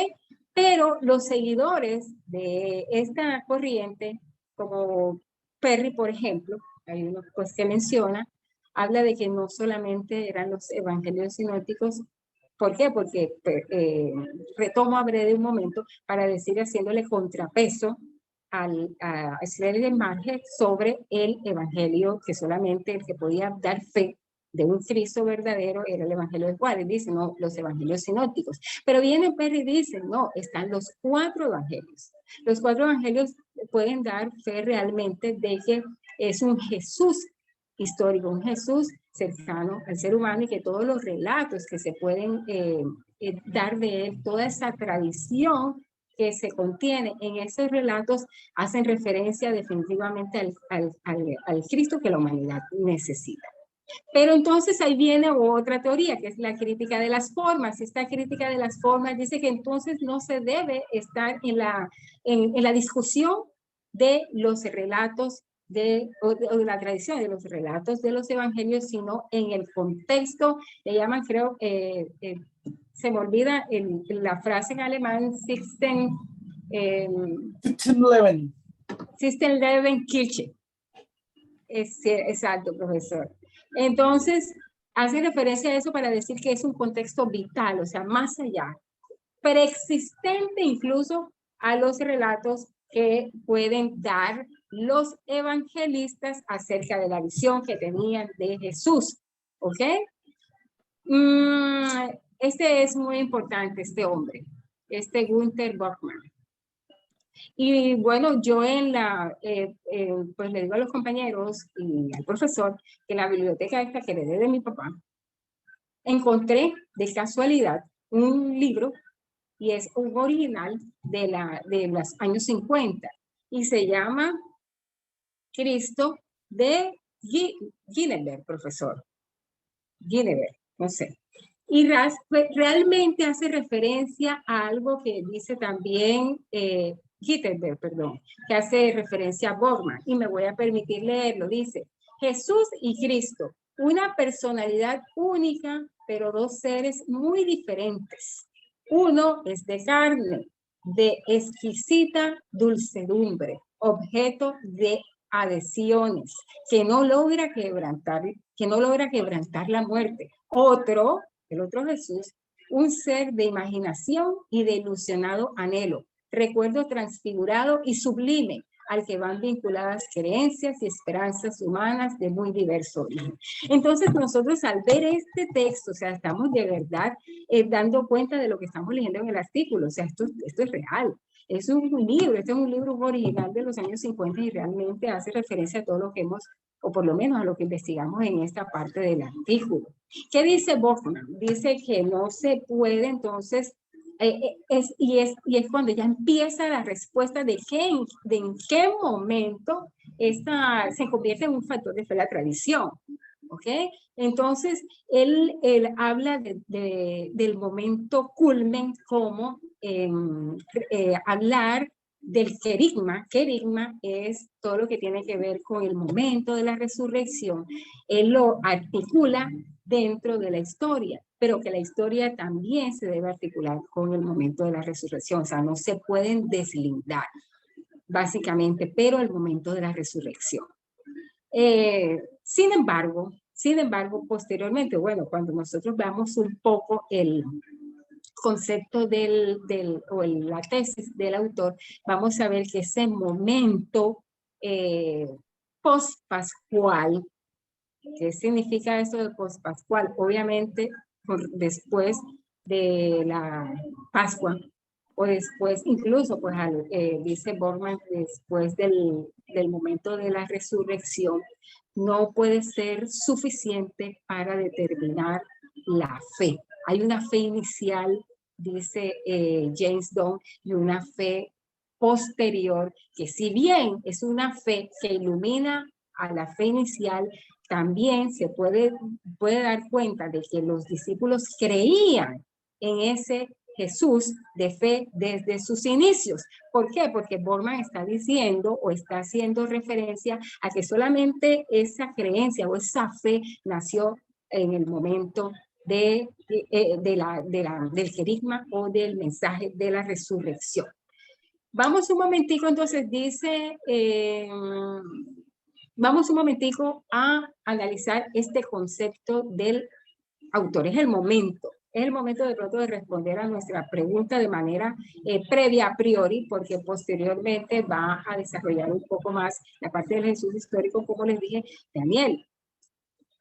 Pero los seguidores de esta corriente, como Perry, por ejemplo, hay uno pues, que menciona, habla de que no solamente eran los evangelios sinópticos. ¿Por qué? Porque retomo a Brede un momento para decir, haciéndole contrapeso a Israel Marge sobre el evangelio, que solamente el que podía dar fe de un Cristo verdadero era el evangelio de Juan. Dice, no, los evangelios sinópticos. Pero viene Perry y dice, no, están los 4 evangelios. Los 4 evangelios pueden dar fe realmente de que es un Jesús histórico, un Jesús cercano al ser humano, y que todos los relatos que se pueden dar de él, toda esa tradición que se contiene en esos relatos, hacen referencia definitivamente al Cristo que la humanidad necesita. Pero entonces ahí viene otra teoría, que es la crítica de las formas. Esta crítica de las formas dice que entonces no se debe estar en la discusión de los relatos o de la tradición de los relatos de los evangelios, sino en el contexto, le llaman, creo, se me olvida la frase en alemán, Systemlevenkirche. Exacto, profesor. Entonces, hace referencia a eso para decir que es un contexto vital, o sea, más allá, preexistente incluso a los relatos que pueden dar los evangelistas acerca de la visión que tenían de Jesús, ¿ok? Este es muy importante, este hombre, Günther Bachmann. Y bueno, yo pues le digo a los compañeros y al profesor que la biblioteca esta que heredé de mi papá, encontré de casualidad un libro, y es un original de los años 50, y se llama Cristo de Gineberg, profesor. Gineberg, no sé. Y realmente hace referencia a algo que dice también Gittenberg, perdón, que hace referencia a Bormann, y me voy a permitir leerlo. Dice, Jesús y Cristo, una personalidad única, pero 2 seres muy diferentes. Uno es de carne, de exquisita dulcedumbre, objeto de adhesiones, que no logra quebrantar la muerte. El otro Jesús, un ser de imaginación y de ilusionado anhelo, recuerdo transfigurado y sublime, al que van vinculadas creencias y esperanzas humanas de muy diverso origen. Entonces nosotros al ver este texto, o sea, estamos de verdad dando cuenta de lo que estamos leyendo en el artículo, o sea, esto es real. Es un libro, este es un libro original de los años 50 y realmente hace referencia a todo lo que hemos, o por lo menos a lo que investigamos en esta parte del artículo. ¿Qué dice Bofman? Dice que no se puede entonces, y es cuando ya empieza la respuesta de en qué momento se convierte en un factor de fe la tradición. ¿Ok? Entonces, él habla del momento culmen como hablar del querigma. Querigma es todo lo que tiene que ver con el momento de la resurrección. Él lo articula dentro de la historia, pero que la historia también se debe articular con el momento de la resurrección. O sea, no se pueden deslindar, básicamente, pero el momento de la resurrección. Sin embargo, posteriormente, bueno, cuando nosotros veamos un poco el concepto o la tesis del autor, vamos a ver que ese momento post-pascual, ¿qué significa eso de post-pascual? Obviamente, después de la Pascua, o después, incluso, pues dice Borman, después del momento de la resurrección, no puede ser suficiente para determinar la fe. Hay una fe inicial, dice James Dunn, y una fe posterior, que si bien es una fe que ilumina a la fe inicial, también se puede dar cuenta de que los discípulos creían en ese Jesús de fe desde sus inicios. ¿Por qué? Porque Borman está diciendo o está haciendo referencia a que solamente esa creencia o esa fe nació en el momento del querigma o del mensaje de la resurrección. Vamos un momentico, entonces dice, vamos un momentico a analizar este concepto del autor. Es el momento de pronto de responder a nuestra pregunta de manera previa a priori, porque posteriormente va a desarrollar un poco más la parte del Jesús histórico, como les dije, Daniel.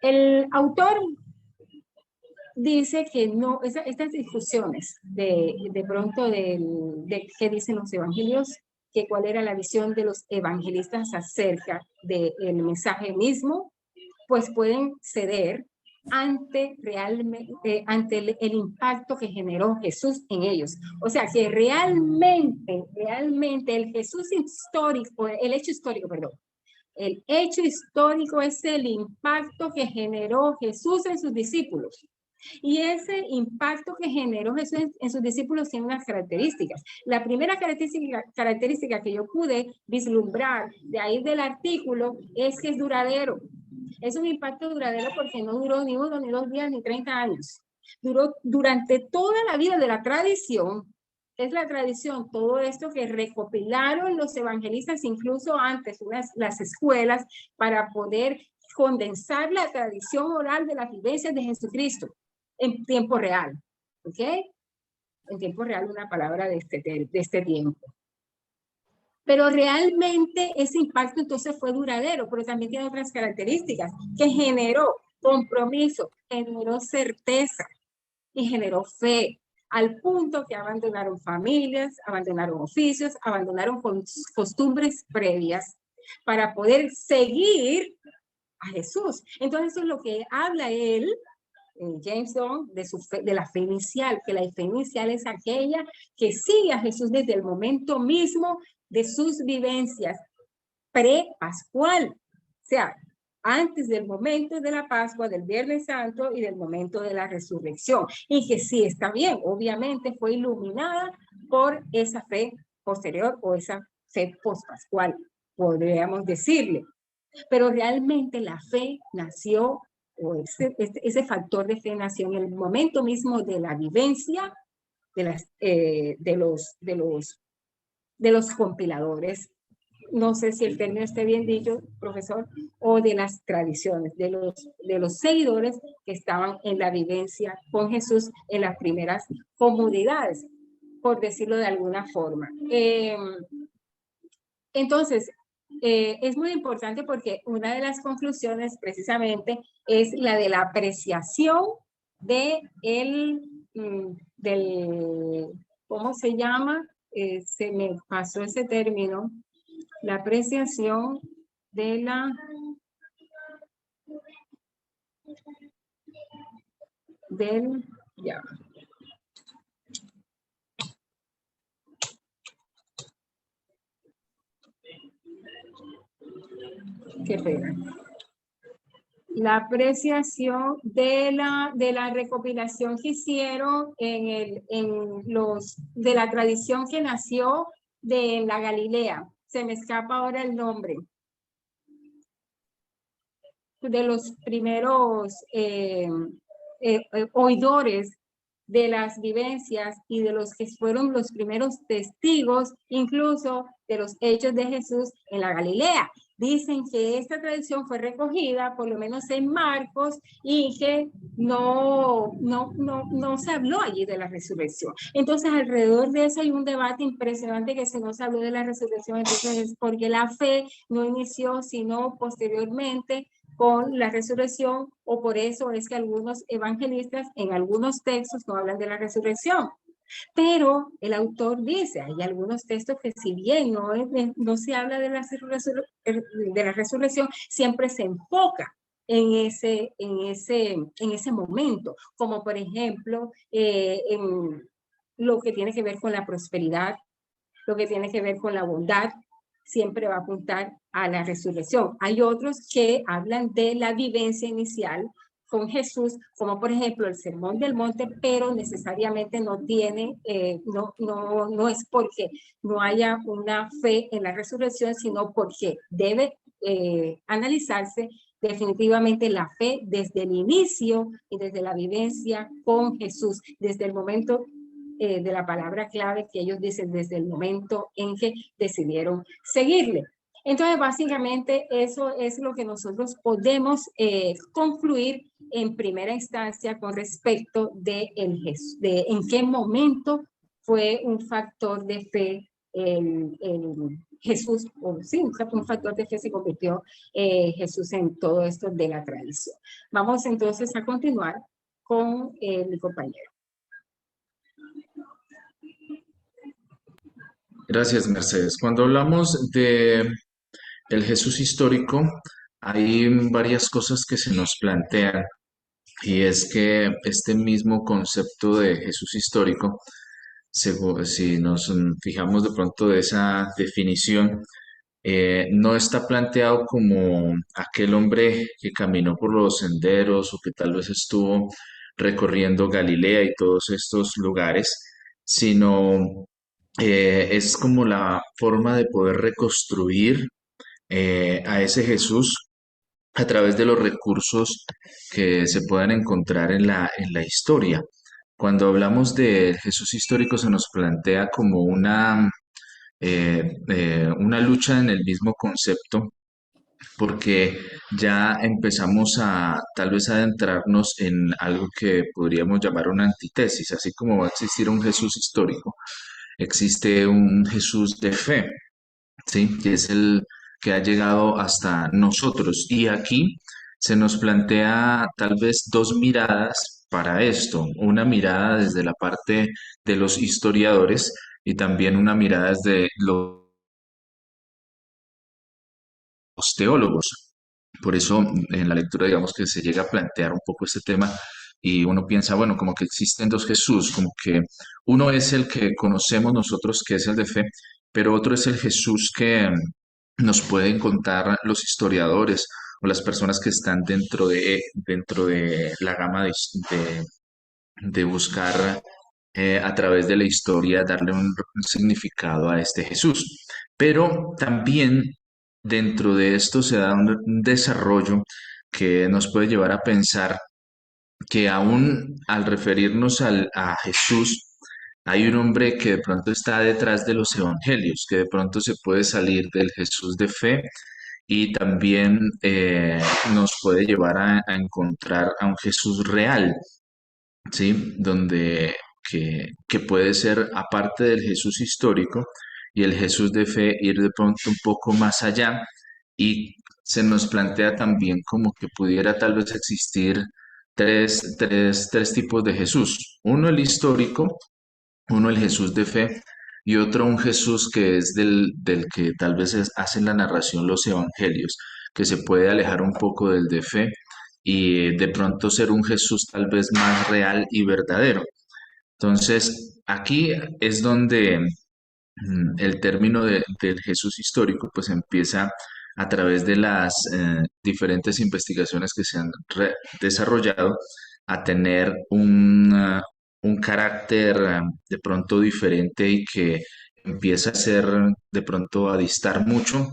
El autor dice que no, estas discusiones de pronto de qué dicen los evangelios, que cuál era la visión de los evangelistas acerca del mensaje mismo, pues pueden ceder ante el impacto que generó Jesús en ellos. O sea, que realmente el Jesús histórico, el hecho histórico es el impacto que generó Jesús en sus discípulos. Y ese impacto que generó Jesús en sus discípulos tiene unas características. La primera característica que yo pude vislumbrar de ahí del artículo es que es duradero. Es un impacto duradero porque no duró ni 1, ni 2 días, ni 30 años. Duró durante toda la vida de la tradición. Es la tradición, todo esto que recopilaron los evangelistas, incluso antes, las escuelas, para poder condensar la tradición oral de las vivencias de Jesucristo en tiempo real. ¿Ok? En tiempo real, una palabra de este tiempo. Pero realmente ese impacto entonces fue duradero, pero también tiene otras características, que generó compromiso, generó certeza y generó fe, al punto que abandonaron familias, abandonaron oficios, abandonaron costumbres previas para poder seguir a Jesús. Entonces eso es lo que habla él, James Dunn, de la fe inicial, que la fe inicial es aquella que sigue a Jesús desde el momento mismo de sus vivencias pre-pascual, o sea, antes del momento de la Pascua, del Viernes Santo y del momento de la resurrección, y que sí está bien, obviamente fue iluminada por esa fe posterior o esa fe post-pascual, podríamos decirle, pero realmente la fe nació, o ese factor de fe nació en el momento mismo de la vivencia de los compiladores, no sé si el término esté bien dicho, profesor, o de las tradiciones, de los seguidores que estaban en la vivencia con Jesús en las primeras comunidades, por decirlo de alguna forma. Entonces, es muy importante porque una de las conclusiones precisamente es la de la apreciación de del, ¿cómo se llama? Se me pasó ese término, la apreciación de ya. Qué pena. La apreciación de la recopilación que hicieron de la tradición que nació de la Galilea. Se me escapa ahora el nombre. De los primeros oidores de las vivencias y de los que fueron los primeros testigos, incluso de los hechos de Jesús en la Galilea. Dicen que esta tradición fue recogida, por lo menos en Marcos, y que no se habló allí de la resurrección. Entonces, alrededor de eso hay un debate impresionante que si no se habló de la resurrección, entonces es porque la fe no inició, sino posteriormente con la resurrección, o por eso es que algunos evangelistas en algunos textos no hablan de la resurrección. Pero el autor dice, hay algunos textos que si bien no se habla de la resurrección, siempre se enfoca en ese momento, como por ejemplo en lo que tiene que ver con la prosperidad, lo que tiene que ver con la bondad, siempre va a apuntar a la resurrección. Hay otros que hablan de la vivencia inicial con Jesús, como por ejemplo el Sermón del Monte, pero necesariamente no tiene, no es porque no haya una fe en la resurrección, sino porque debe analizarse definitivamente la fe desde el inicio y desde la vivencia con Jesús, desde el momento de la palabra clave que ellos dicen, desde el momento en que decidieron seguirle. Entonces, básicamente, eso es lo que nosotros podemos concluir en primera instancia con respecto de en qué momento fue un factor de fe Jesús, o sí, un factor de fe se convirtió Jesús en todo esto de la tradición. Vamos entonces a continuar con mi compañero. Gracias, Mercedes. Cuando hablamos de el Jesús histórico, hay varias cosas que se nos plantean y es que este mismo concepto de Jesús histórico, si nos fijamos de pronto de esa definición, no está planteado como aquel hombre que caminó por los senderos o que tal vez estuvo recorriendo Galilea y todos estos lugares, sino es como la forma de poder reconstruir a ese Jesús a través de los recursos que se puedan encontrar en la historia. Cuando hablamos de Jesús histórico se nos plantea como una lucha en el mismo concepto, porque ya empezamos a tal vez adentrarnos en algo que podríamos llamar una antítesis, así como va a existir un Jesús histórico, existe un Jesús de fe, ¿sí? Que es el que ha llegado hasta nosotros. Y aquí se nos plantea tal vez dos miradas para esto, una mirada desde la parte de los historiadores y también una mirada desde los teólogos. Por eso en la lectura digamos que se llega a plantear un poco este tema y uno piensa, bueno, como que existen dos Jesús, como que uno es el que conocemos nosotros, que es el de fe, pero otro es el Jesús que nos pueden contar los historiadores o las personas que están dentro de la gama de buscar a través de la historia darle un significado a este Jesús. Pero también dentro de esto se da un desarrollo que nos puede llevar a pensar que aún al referirnos a Jesús, hay un hombre que de pronto está detrás de los evangelios, que de pronto se puede salir del Jesús de fe y también nos puede llevar a encontrar a un Jesús real, ¿sí? Que puede ser, aparte del Jesús histórico, y el Jesús de fe ir de pronto un poco más allá y se nos plantea también como que pudiera tal vez existir tres tipos de Jesús. Uno el histórico, uno el Jesús de fe y otro un Jesús que es del que tal vez hacen la narración los evangelios, que se puede alejar un poco del de fe y de pronto ser un Jesús tal vez más real y verdadero. Entonces, aquí es donde el término del Jesús histórico pues empieza a través de las diferentes investigaciones que se han desarrollado a tener un carácter de pronto diferente y que empieza a ser de pronto a distar mucho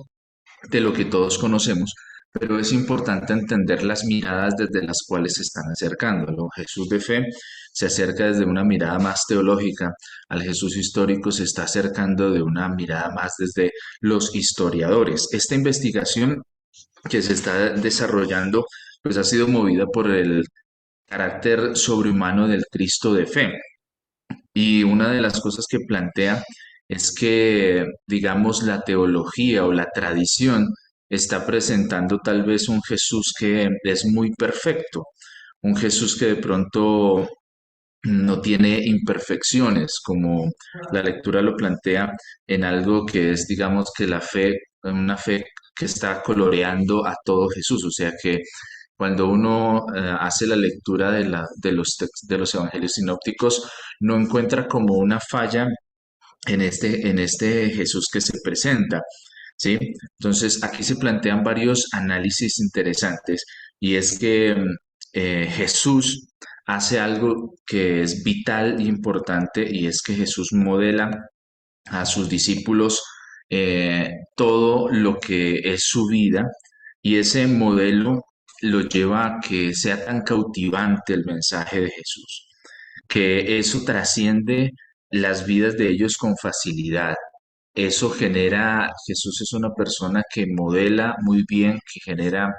de lo que todos conocemos, pero es importante entender las miradas desde las cuales se están acercando. ¿No? Jesús de fe se acerca desde una mirada más teológica, al Jesús histórico se está acercando de una mirada más desde los historiadores. Esta investigación que se está desarrollando pues ha sido movida por el carácter sobrehumano del Cristo de fe. Y una de las cosas que plantea es que, digamos, la teología o la tradición está presentando tal vez un Jesús que es muy perfecto, un Jesús que de pronto no tiene imperfecciones, como la lectura lo plantea en algo que es, digamos, que la fe, una fe que está coloreando a todo Jesús, o sea que cuando uno hace la lectura de los evangelios sinópticos, no encuentra como una falla en este Jesús que se presenta, ¿sí? Entonces, aquí se plantean varios análisis interesantes y es que Jesús hace algo que es vital e importante y es que Jesús modela a sus discípulos todo lo que es su vida y ese modelo lo lleva a que sea tan cautivante el mensaje de Jesús, que eso trasciende las vidas de ellos con facilidad. Eso genera, Jesús es una persona que modela muy bien, que genera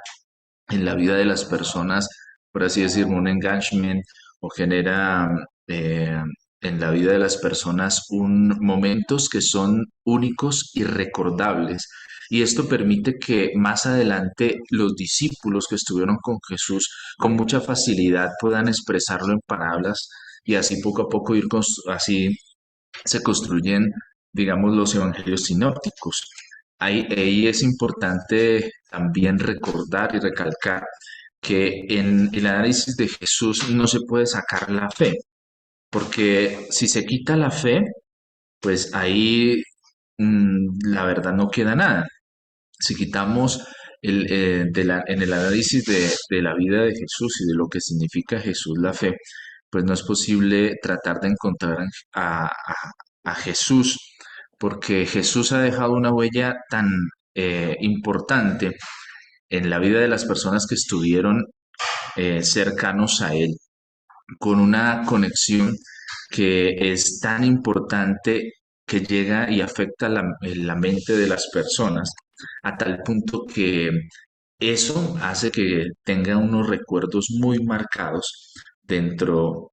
en la vida de las personas, por así decirlo, un engagement o genera eh, en la vida de las personas momentos que son únicos y recordables. Y esto permite que más adelante los discípulos que estuvieron con Jesús con mucha facilidad puedan expresarlo en palabras y así poco a poco así se construyen, digamos, los evangelios sinópticos. Ahí es importante también recordar y recalcar que en el análisis de Jesús no se puede sacar la fe, porque si se quita la fe, pues ahí la verdad no queda nada. Si quitamos en el análisis de la vida de Jesús y de lo que significa Jesús la fe, pues no es posible tratar de encontrar a Jesús, porque Jesús ha dejado una huella tan importante en la vida de las personas que estuvieron cercanos a Él, con una conexión que es tan importante que llega y afecta la mente de las personas a tal punto que eso hace que tenga unos recuerdos muy marcados dentro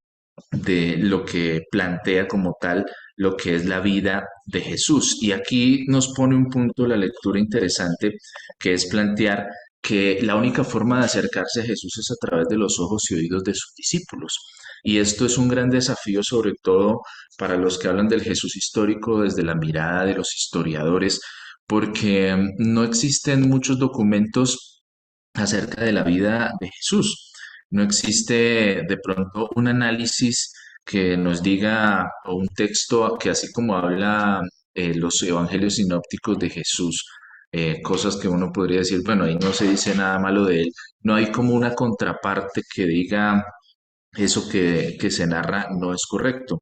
de lo que plantea como tal lo que es la vida de Jesús. Y aquí nos pone un punto la lectura interesante, que es plantear que la única forma de acercarse a Jesús es a través de los ojos y oídos de sus discípulos. Y esto es un gran desafío, sobre todo para los que hablan del Jesús histórico desde la mirada de los historiadores, porque no existen muchos documentos acerca de la vida de Jesús. No existe de pronto un análisis que nos diga o un texto que así como habla los evangelios sinópticos de Jesús, cosas que uno podría decir, bueno, ahí no se dice nada malo de él, no hay como una contraparte que diga eso que se narra no es correcto.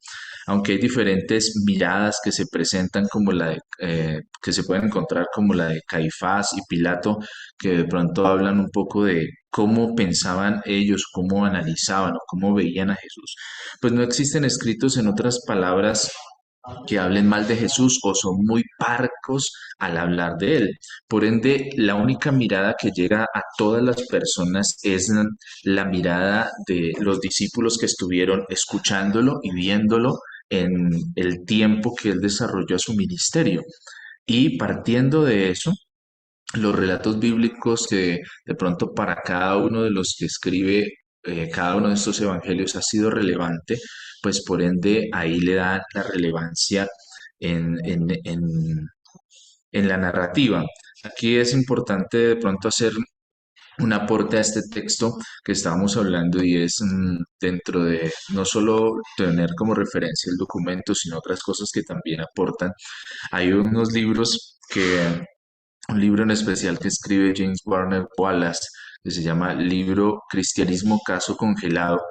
Aunque hay diferentes miradas que se presentan como que se pueden encontrar como la de Caifás y Pilato, que de pronto hablan un poco de cómo pensaban ellos, cómo analizaban o cómo veían a Jesús. Pues no existen escritos en otras palabras que hablen mal de Jesús o son muy parcos al hablar de él. Por ende, la única mirada que llega a todas las personas es la mirada de los discípulos que estuvieron escuchándolo y viéndolo en el tiempo que él desarrolló su ministerio. Y partiendo de eso, los relatos bíblicos que de pronto para cada uno de los que escribe cada uno de estos evangelios ha sido relevante, pues por ende ahí le da la relevancia en, en, en, en la narrativa. Aquí es importante de pronto hacer un aporte a este texto que estábamos hablando y es dentro de no solo tener como referencia el documento, sino otras cosas que también aportan. Hay unos libros un libro en especial que escribe James Warner Wallace, que se llama Libro Cristianismo Caso Congelado,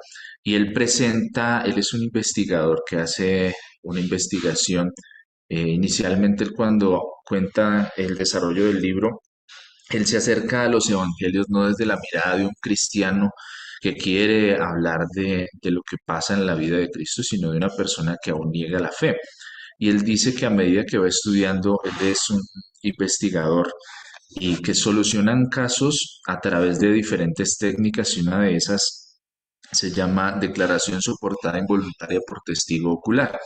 y él es un investigador que hace una investigación. Inicialmente, él cuando cuenta el desarrollo del libro, él se acerca a los evangelios no desde la mirada de un cristiano que quiere hablar de lo que pasa en la vida de Cristo, sino de una persona que aún niega la fe. Y él dice que a medida que va estudiando, él es un investigador y que solucionan casos a través de diferentes técnicas y una de esas se llama declaración soportada involuntaria por testigo ocular.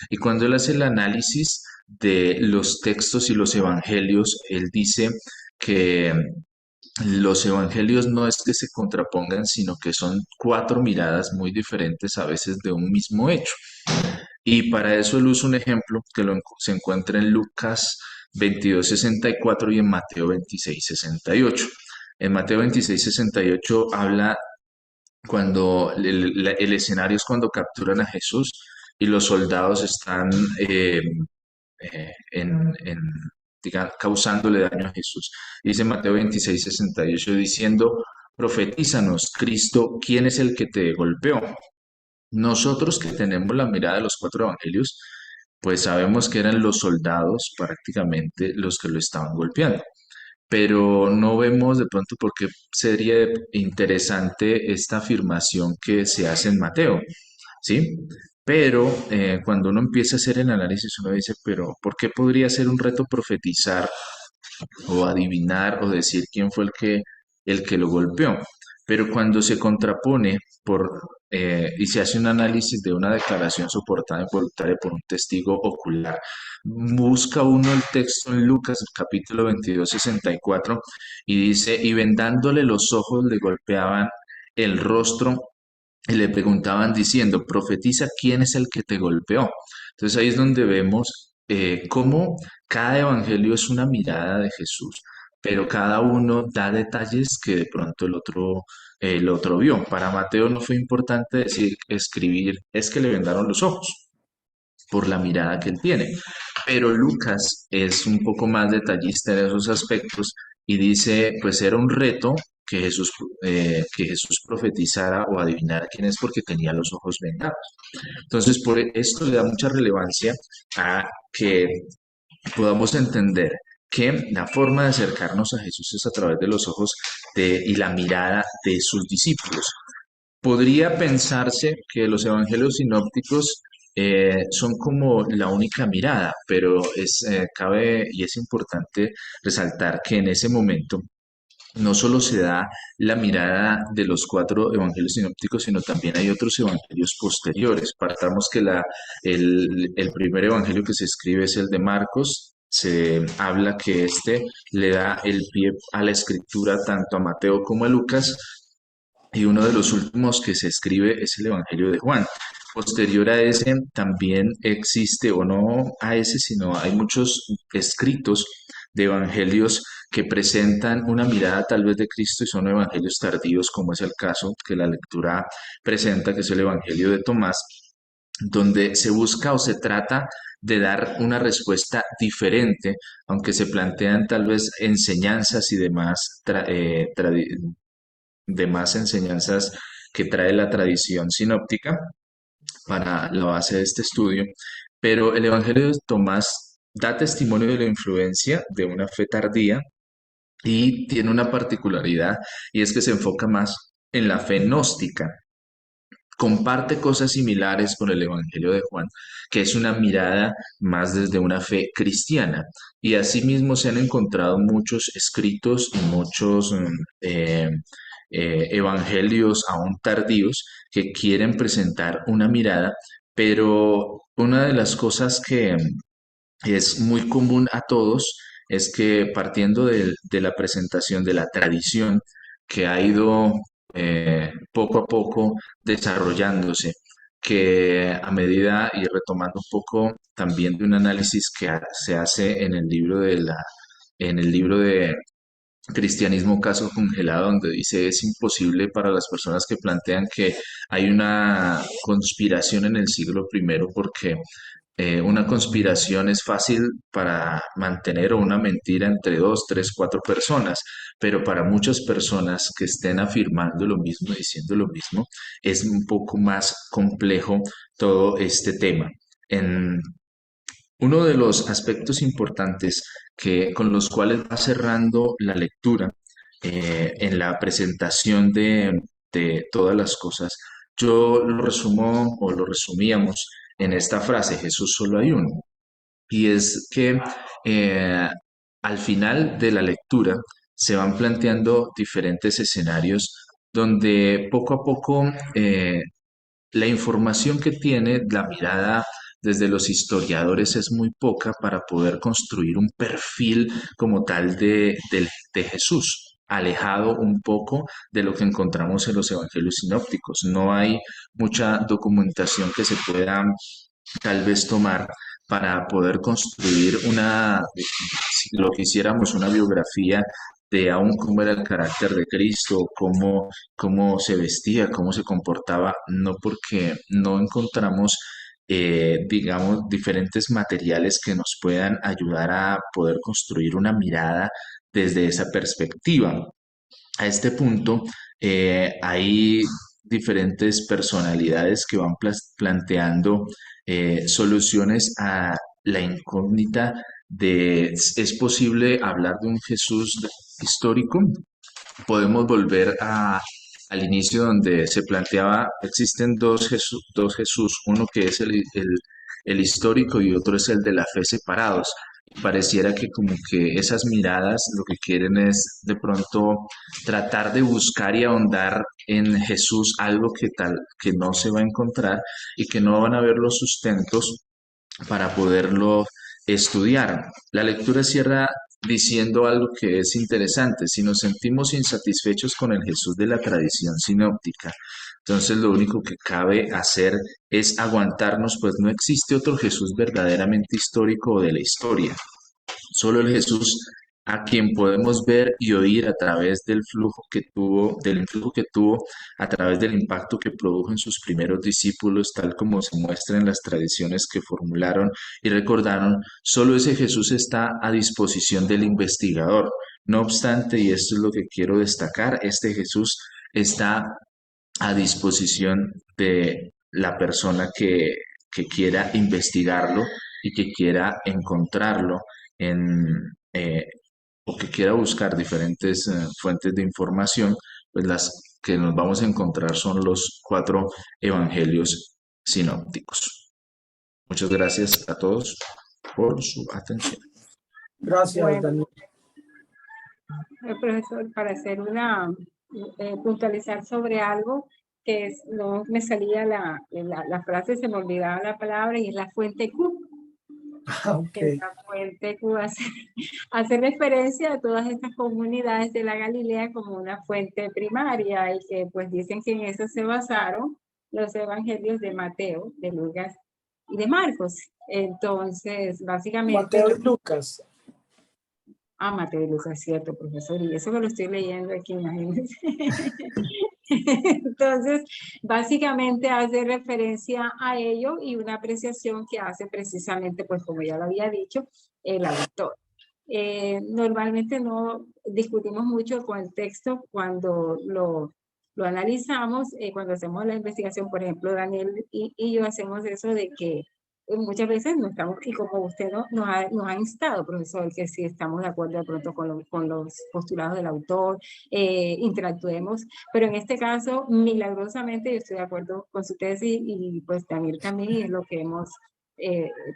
Y cuando él hace el análisis de los textos y los evangelios, él dice que los evangelios no es que se contrapongan, sino que son cuatro miradas muy diferentes a veces de un mismo hecho. Y para eso él usa un ejemplo que se encuentra en Lucas 22:64 y en Mateo 26:68. En Mateo 26:68 habla cuando el escenario es cuando capturan a Jesús y los soldados están causándole daño a Jesús. Dice Mateo 26:68 diciendo, profetízanos, Cristo, ¿quién es el que te golpeó? Nosotros que tenemos la mirada de los cuatro evangelios, pues sabemos que eran los soldados prácticamente los que lo estaban golpeando, pero no vemos de pronto por qué sería interesante esta afirmación que se hace en Mateo, ¿sí? Pero cuando uno empieza a hacer el análisis, uno dice, pero ¿por qué podría ser un reto profetizar o adivinar o decir quién fue el que lo golpeó? Pero cuando se contrapone y se hace un análisis de una declaración soportada involuntaria por un testigo ocular, busca uno el texto en Lucas capítulo 22:64 y dice, y vendándole los ojos le golpeaban el rostro y le preguntaban diciendo, profetiza quién es el que te golpeó. Entonces ahí es donde vemos cómo cada evangelio es una mirada de Jesús, pero cada uno da detalles que de pronto el otro vio. Para Mateo no fue importante escribir, es que le vendaron los ojos por la mirada que él tiene. Pero Lucas es un poco más detallista en esos aspectos y dice, pues era un reto que Jesús profetizara o adivinara quién es porque tenía los ojos vendados. Entonces, por esto le da mucha relevancia a que podamos entender que la forma de acercarnos a Jesús es a través de los ojos y la mirada de sus discípulos. Podría pensarse que los evangelios sinópticos son como la única mirada, pero cabe y es importante resaltar que en ese momento no solo se da la mirada de los cuatro evangelios sinópticos, sino también hay otros evangelios posteriores. Partamos que el primer evangelio que se escribe es el de Marcos. Se habla que este le da el pie a la escritura tanto a Mateo como a Lucas, y uno de los últimos que se escribe es el Evangelio de Juan. Posterior a ese también existe, o no a ese, sino hay muchos escritos de evangelios que presentan una mirada tal vez de Cristo y son evangelios tardíos, como es el caso que la lectura presenta, que es el Evangelio de Tomás, donde se busca o se trata de dar una respuesta diferente, aunque se plantean tal vez enseñanzas y demás enseñanzas que trae la tradición sinóptica para la base de este estudio, pero el Evangelio de Tomás da testimonio de la influencia de una fe tardía y tiene una particularidad y es que se enfoca más en la fe gnóstica. Comparte cosas similares con el Evangelio de Juan, que es una mirada más desde una fe cristiana. Y asimismo se han encontrado muchos escritos y muchos evangelios aún tardíos que quieren presentar una mirada, pero una de las cosas que es muy común a todos es que partiendo de la presentación de la tradición que ha ido poco a poco desarrollándose, que a medida y retomando un poco también de un análisis que se hace en el libro en el libro de Cristianismo Caso Congelado, donde dice es imposible para las personas que plantean que hay una conspiración en el siglo primero porque una conspiración es fácil para mantener o una mentira entre dos, tres, cuatro personas, pero para muchas personas que estén afirmando lo mismo, diciendo lo mismo, es un poco más complejo todo este tema. En uno de los aspectos importantes con los cuales va cerrando la lectura en la presentación de todas las cosas, yo lo resumo o lo resumíamos en esta frase, Jesús solo hay uno. Y es que eh, al final de la lectura se van planteando diferentes escenarios donde poco a poco la información que tiene la mirada desde los historiadores es muy poca para poder construir un perfil como tal de Jesús, alejado un poco de lo que encontramos en los evangelios sinópticos. No hay mucha documentación que se pueda tal vez tomar para poder construir si lo que hiciéramos, una biografía de aún cómo era el carácter de Cristo, cómo se vestía, cómo se comportaba, no porque no encontramos, digamos, diferentes materiales que nos puedan ayudar a poder construir una mirada desde esa perspectiva. A este punto, hay diferentes personalidades que van planteando soluciones a la incógnita de, ¿es posible hablar de un Jesús histórico? Podemos volver al inicio donde se planteaba, existen dos Jesús, uno que es el histórico y otro es el de la fe separados. Pareciera que como que esas miradas lo que quieren es de pronto tratar de buscar y ahondar en Jesús algo que no se va a encontrar y que no van a ver los sustentos para poderlo estudiar. La lectura cierra diciendo algo que es interesante. Si nos sentimos insatisfechos con el Jesús de la tradición sinóptica, entonces lo único que cabe hacer es aguantarnos, pues no existe otro Jesús verdaderamente histórico o de la historia. Solo el Jesús a quien podemos ver y oír a través del influjo que tuvo, a través del impacto que produjo en sus primeros discípulos, tal como se muestra en las tradiciones que formularon y recordaron, solo ese Jesús está a disposición del investigador. No obstante, y esto es lo que quiero destacar, este Jesús está a disposición de la persona que quiera investigarlo y que quiera encontrarlo en, eh, o que quiera buscar diferentes fuentes de información, pues las que nos vamos a encontrar son los cuatro evangelios sinópticos. Muchas gracias a todos por su atención. Gracias, Bueno, Daniel. profesor, para hacer puntualizar sobre algo no me salía la frase, se me olvidaba la palabra y es la fuente Q. Okay. La fuente Q hace referencia a todas estas comunidades de la Galilea como una fuente primaria y que pues dicen que en eso se basaron los evangelios de Mateo, de Lucas y de Marcos. Entonces, básicamente... Mateo y Lucas. Mateo y Lucas, cierto, profesor, y eso que lo estoy leyendo aquí, imagínense. Entonces, básicamente hace referencia a ello y una apreciación que hace precisamente, pues como ya lo había dicho, el autor. Normalmente no discutimos mucho con el texto cuando lo analizamos, cuando hacemos la investigación, por ejemplo, Daniel y yo hacemos eso de que muchas veces no estamos, y como usted nos ha instado, profesor, que si estamos de acuerdo de pronto con los postulados del autor, interactuemos, pero en este caso, milagrosamente, yo estoy de acuerdo con su tesis y pues Daniel también, y es lo que hemos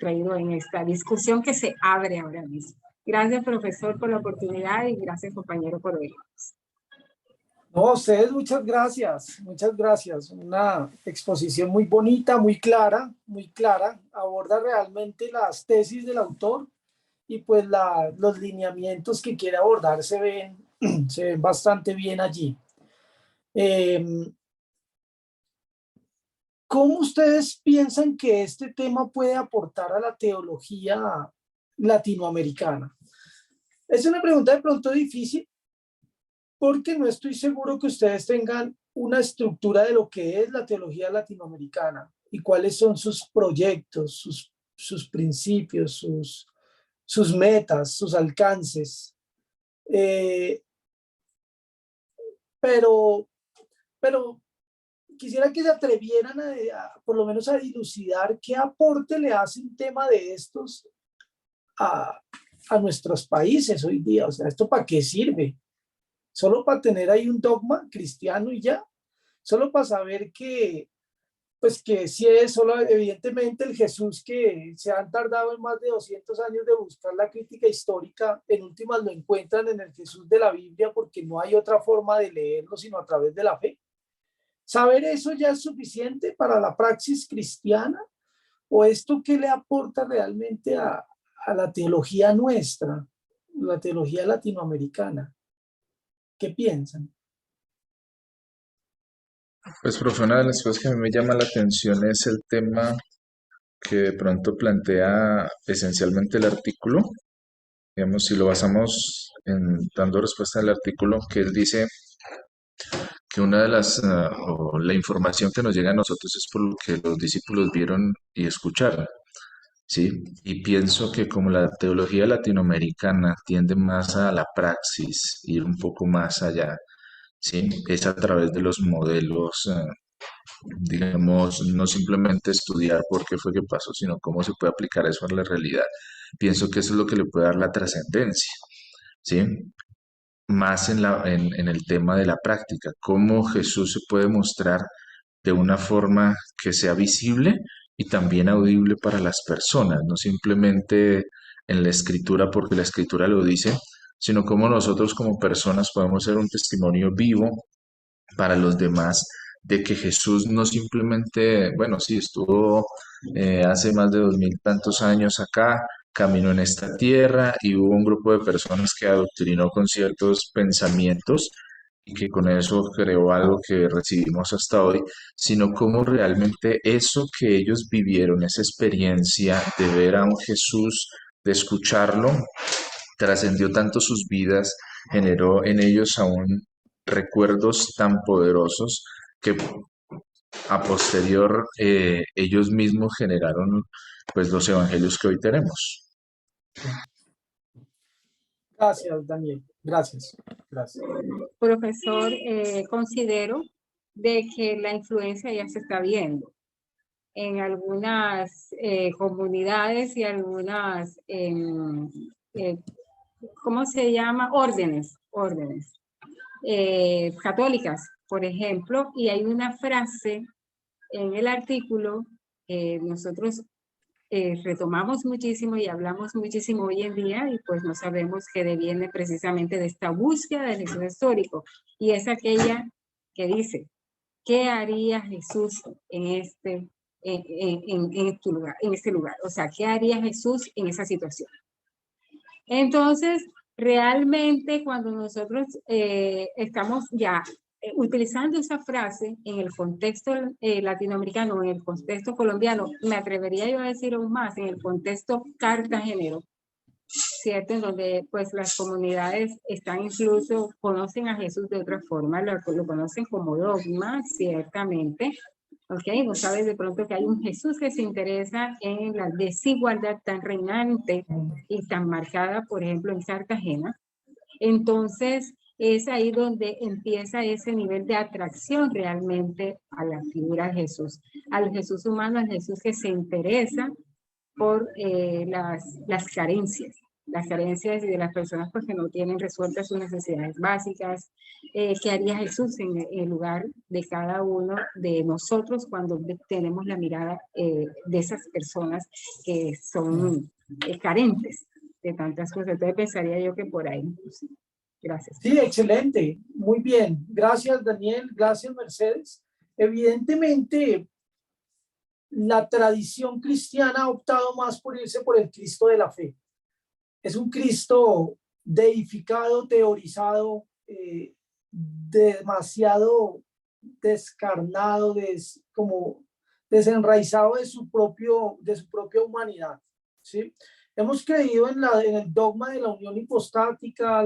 traído en esta discusión que se abre ahora mismo. Gracias, profesor, por la oportunidad y gracias, compañero, por oírnos. No, a ustedes muchas gracias, muchas gracias. Una exposición muy bonita, muy clara. Aborda realmente las tesis del autor y pues los lineamientos que quiere abordar se ven bastante bien allí. ¿Cómo ustedes piensan que este tema puede aportar a la teología latinoamericana? Es una pregunta de pronto difícil porque no estoy seguro que ustedes tengan una estructura de lo que es la teología latinoamericana y cuáles son sus proyectos, sus principios, sus metas, sus alcances. Eh, pero, pero quisiera que se atrevieran por lo menos a dilucidar qué aporte le hace un tema de estos a, a nuestros países hoy día. O sea, ¿esto para qué sirve? ¿Solo para tener ahí un dogma cristiano y ya? ¿Solo para saber que, pues que sí es solo, evidentemente, el Jesús que se han tardado en más de 200 años de buscar la crítica histórica, en últimas lo encuentran en el Jesús de la Biblia porque no hay otra forma de leerlo sino a través de la fe? ¿Saber eso ya es suficiente para la praxis cristiana? ¿O esto qué le aporta realmente a la teología nuestra, la teología latinoamericana? ¿Qué piensan? Pues, profe, una de las cosas que a mí me llama la atención es el tema que de pronto plantea esencialmente el artículo. Digamos, si lo basamos en dando respuesta al artículo, que él dice que una de o la información que nos llega a nosotros es por lo que los discípulos vieron y escucharon, ¿sí? Y pienso que como la teología latinoamericana tiende más a la praxis, ir un poco más allá, ¿sí? Es a través de los modelos, digamos, no simplemente estudiar por qué fue que pasó, sino cómo se puede aplicar eso a la realidad. Pienso que eso es lo que le puede dar la trascendencia, ¿sí? Más en el tema de la práctica, cómo Jesús se puede mostrar de una forma que sea visible y también audible para las personas, no simplemente en la escritura porque la escritura lo dice, sino cómo nosotros como personas podemos ser un testimonio vivo para los demás de que Jesús no simplemente, bueno, sí, estuvo hace más de 2000 tantos años acá, caminó en esta tierra y hubo un grupo de personas que adoctrinó con ciertos pensamientos y que con eso creó algo que recibimos hasta hoy, sino cómo realmente eso que ellos vivieron, esa experiencia de ver a un Jesús, de escucharlo, trascendió tanto sus vidas, generó en ellos aún recuerdos tan poderosos que a posterior ellos mismos generaron pues los evangelios que hoy tenemos. Gracias, Daniel. Gracias. Gracias. Profesor, considero de que la influencia ya se está viendo en algunas comunidades y algunas, ¿cómo se llama? Órdenes católicas, por ejemplo, y hay una frase en el artículo que nosotros retomamos muchísimo y hablamos muchísimo hoy en día y pues no sabemos que deviene precisamente de esta búsqueda del Jesús histórico y es aquella que dice, ¿qué haría Jesús en este lugar? O sea, ¿qué haría Jesús en esa situación? Entonces, realmente cuando nosotros estamos ya utilizando esa frase en el contexto latinoamericano, en el contexto colombiano, me atrevería yo a decir aún más, en el contexto cartagenero, ¿cierto? En donde pues las comunidades están incluso, conocen a Jesús de otra forma, lo conocen como dogma, ciertamente, ¿ok? No sabes de pronto que hay un Jesús que se interesa en la desigualdad tan reinante y tan marcada, por ejemplo, en Cartagena. Entonces, es ahí donde empieza ese nivel de atracción realmente a la figura de Jesús, al Jesús humano, al Jesús que se interesa por las carencias de las personas pues, que no tienen resueltas sus necesidades básicas. ¿Qué haría Jesús en el lugar de cada uno de nosotros cuando tenemos la mirada de esas personas que son carentes de tantas cosas? Entonces pensaría yo que por ahí. Gracias. Sí, excelente. Muy bien. Gracias, Daniel. Gracias, Mercedes. Evidentemente, la tradición cristiana ha optado más por irse por el Cristo de la fe. Es un Cristo deificado, teorizado, demasiado descarnado, como desenraizado de su propia humanidad, ¿sí? Hemos creído en el dogma de la unión hipostática,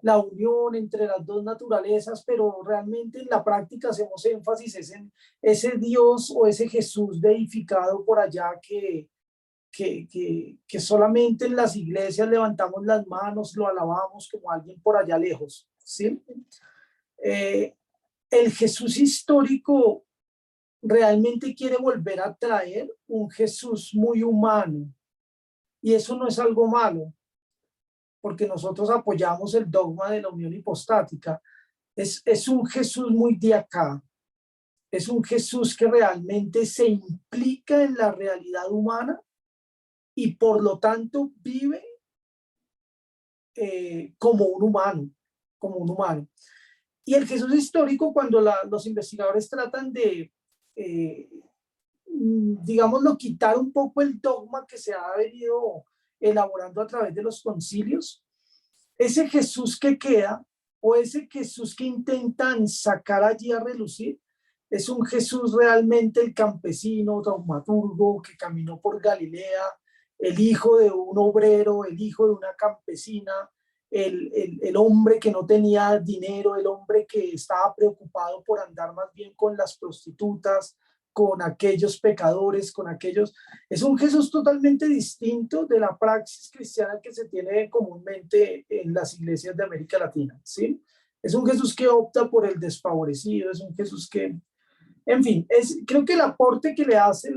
la unión entre las dos naturalezas, pero realmente en la práctica hacemos énfasis en ese Dios o ese Jesús deificado por allá que solamente en las iglesias levantamos las manos, lo alabamos como alguien por allá lejos, ¿sí? El Jesús histórico realmente quiere volver a traer un Jesús muy humano, y eso no es algo malo, porque nosotros apoyamos el dogma de la unión hipostática. Es un Jesús muy de acá, es un Jesús que realmente se implica en la realidad humana y por lo tanto vive como un humano, como un humano. Y el Jesús histórico, cuando los investigadores tratan de, digámoslo, quitar un poco el dogma que se ha venido elaborando a través de los concilios, ese Jesús que queda, o ese Jesús que intentan sacar allí a relucir, es un Jesús realmente el campesino, dramaturgo, que caminó por Galilea, el hijo de un obrero, el hijo de una campesina, el hombre que no tenía dinero, el hombre que estaba preocupado por andar más bien con las prostitutas, con aquellos pecadores, con aquellos... Es un Jesús totalmente distinto de la praxis cristiana que se tiene comúnmente en las iglesias de América Latina, ¿sí? Es un Jesús que opta por el desfavorecido, es un Jesús que... En fin, creo que el aporte que le hace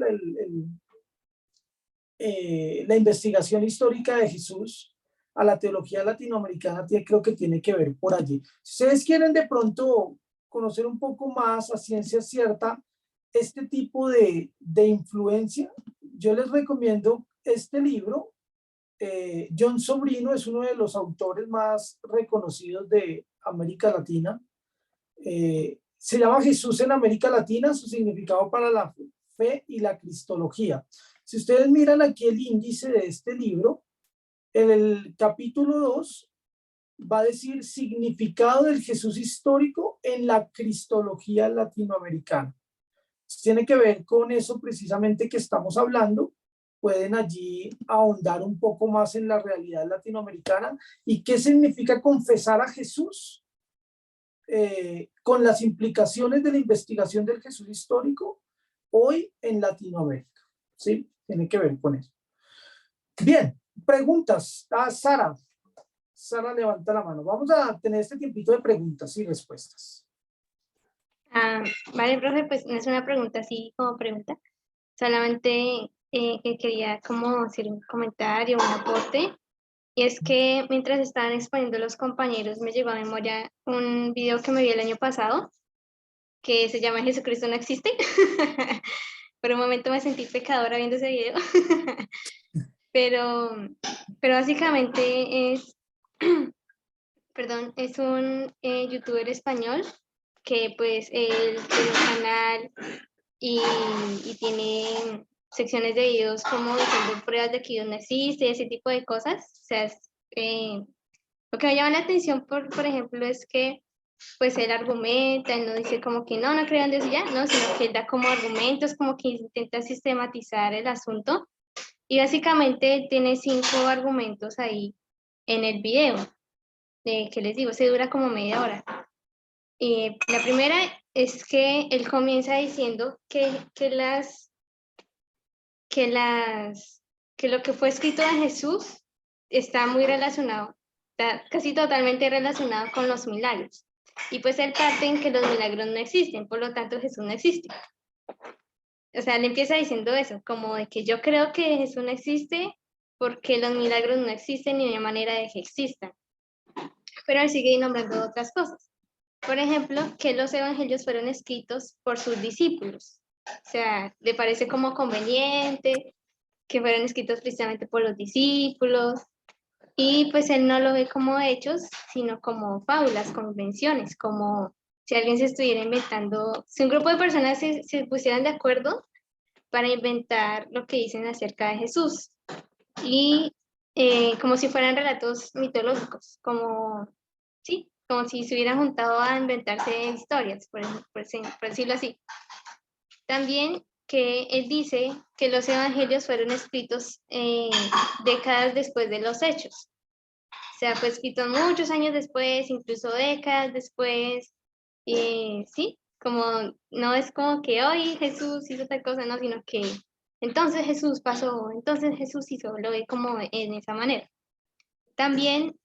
la investigación histórica de Jesús a la teología latinoamericana creo que tiene que ver por allí. Si ustedes quieren de pronto conocer un poco más a ciencia cierta este tipo de influencia, yo les recomiendo este libro. John Sobrino es uno de los autores más reconocidos de América Latina. Se llama Jesús en América Latina, su significado para la fe y la cristología. Si ustedes miran aquí el índice de este libro, en el capítulo 2 va a decir significado del Jesús histórico en la cristología latinoamericana. Tiene que ver con eso precisamente que estamos hablando. Pueden allí ahondar un poco más en la realidad latinoamericana y qué significa confesar a Jesús con las implicaciones de la investigación del Jesús histórico hoy en Latinoamérica. ¿Sí? Tiene que ver con eso. Bien, preguntas. Sara. Sara levanta la mano. Vamos a tener este tiempito de preguntas y respuestas. Vale, profe, pues no es una pregunta así como pregunta, solamente que quería como hacer un comentario, un aporte, y es que mientras estaban exponiendo los compañeros me llegó a memoria un video que me vi el año pasado, que se llama Jesucristo no existe. Por un momento me sentí pecadora viendo ese video, pero básicamente es, perdón, es un youtuber español que pues él tiene un canal y tiene secciones de videos como diciendo pruebas de que Dios no existe, ese tipo de cosas. O sea, lo que me llama la atención, por ejemplo, es que pues él argumenta, él no dice como que no creo en Dios y ya, no, sino que él da como argumentos, como que intenta sistematizar el asunto. Y básicamente él tiene 5 argumentos ahí en el video, que les digo, se dura como media hora. La primera es que él comienza diciendo que lo que fue escrito de Jesús está muy relacionado, está casi totalmente relacionado con los milagros. Y pues él parte en que los milagros no existen, por lo tanto Jesús no existe. O sea, él empieza diciendo eso, como de que yo creo que Jesús no existe porque los milagros no existen ni de manera de que existan. Pero él sigue nombrando otras cosas. Por ejemplo, que los evangelios fueron escritos por sus discípulos. O sea, le parece como conveniente que fueron escritos precisamente por los discípulos. Y pues él no lo ve como hechos, sino como fábulas, convenciones, como si alguien se estuviera inventando, si un grupo de personas se pusieran de acuerdo para inventar lo que dicen acerca de Jesús. Y como si fueran relatos mitológicos, como, sí, como si se hubieran juntado a inventarse historias, por decirlo así. También que él dice que los evangelios fueron escritos décadas después de los hechos. O sea, fue escrito muchos años después, incluso décadas después. Sí, como no es como que hoy Jesús hizo tal cosa, no, sino que entonces Jesús pasó, entonces Jesús hizo, lo ve como en esa manera. También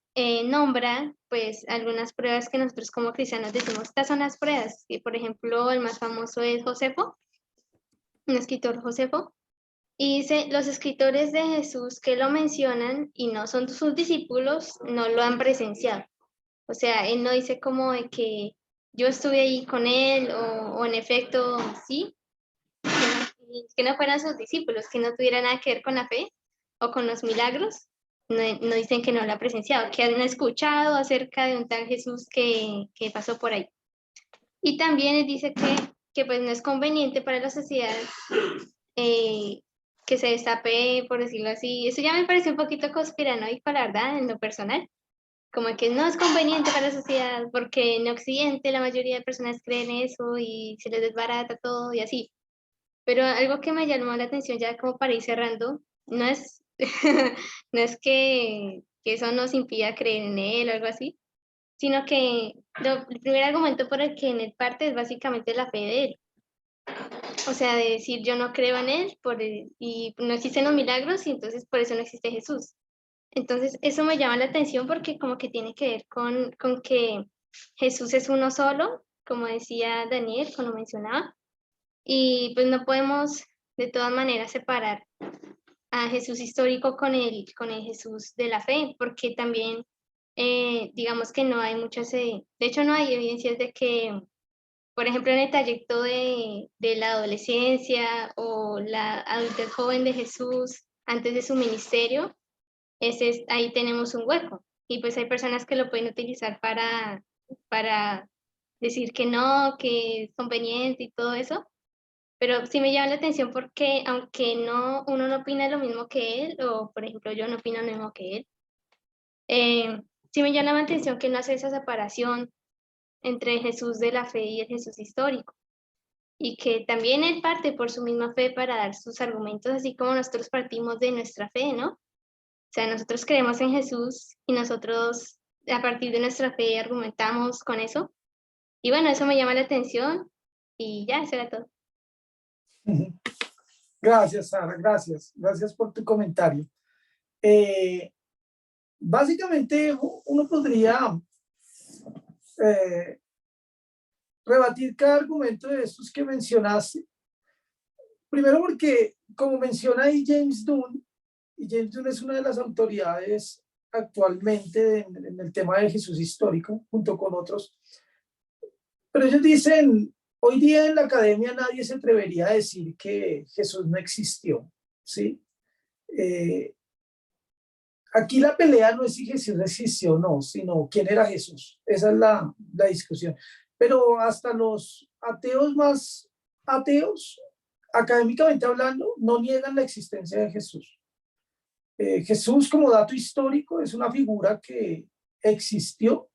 nombra pues algunas pruebas que nosotros como cristianos decimos, estas son las pruebas, que por ejemplo el más famoso es Josefo, un escritor Josefo, y dice, los escritores de Jesús que lo mencionan y no son sus discípulos, no lo han presenciado. O sea, él no dice como de que yo estuve ahí con él o en efecto sí, que no fueran sus discípulos, que no tuviera nada que ver con la fe o con los milagros. No, no dicen que no lo ha presenciado, que han escuchado acerca de un tal Jesús que pasó por ahí. Y también él dice que pues no es conveniente para la sociedad que se destape, por decirlo así. Eso ya me parece un poquito conspiranoico, la verdad, en lo personal. Como que no es conveniente para la sociedad porque en Occidente la mayoría de personas creen eso y se les desbarata todo y así. Pero algo que me llamó la atención ya como para ir cerrando, no es, no es que eso nos impida creer en él o algo así, sino que el primer argumento por el que en él parte es básicamente la fe de él. O sea, de decir yo no creo en él y no existen los milagros y entonces por eso no existe Jesús. Entonces eso me llama la atención porque como que tiene que ver con que Jesús es uno solo, como decía Daniel, como mencionaba, y pues no podemos de todas maneras separar a Jesús histórico con el Jesús de la fe, porque también digamos que no hay muchas, de hecho no hay evidencias de que, por ejemplo, en el trayecto de la adolescencia o la adultez joven de Jesús antes de su ministerio, ahí tenemos un hueco. Y pues hay personas que lo pueden utilizar para decir que no, que es conveniente y todo eso. Pero sí me llama la atención porque aunque uno no opina lo mismo que él, o por ejemplo yo no opino lo mismo que él, sí me llama la atención que no hace esa separación entre el Jesús de la fe y el Jesús histórico. Y que también él parte por su misma fe para dar sus argumentos, así como nosotros partimos de nuestra fe, ¿no? O sea, nosotros creemos en Jesús y nosotros a partir de nuestra fe argumentamos con eso. Y bueno, eso me llama la atención y ya, eso era todo. Gracias, Sara, gracias. Gracias por tu comentario. Básicamente, uno podría rebatir cada argumento de estos que mencionaste. Primero porque, como menciona ahí James Dunn, y James Dunn es una de las autoridades actualmente en el tema de Jesús histórico, junto con otros, pero ellos dicen, hoy día en la academia nadie se atrevería a decir que Jesús no existió, ¿sí? Aquí la pelea no es si Jesús existió o no, sino quién era Jesús. Esa es la discusión. Pero hasta los ateos más ateos, académicamente hablando, no niegan la existencia de Jesús. Jesús, como dato histórico, es una figura que existió.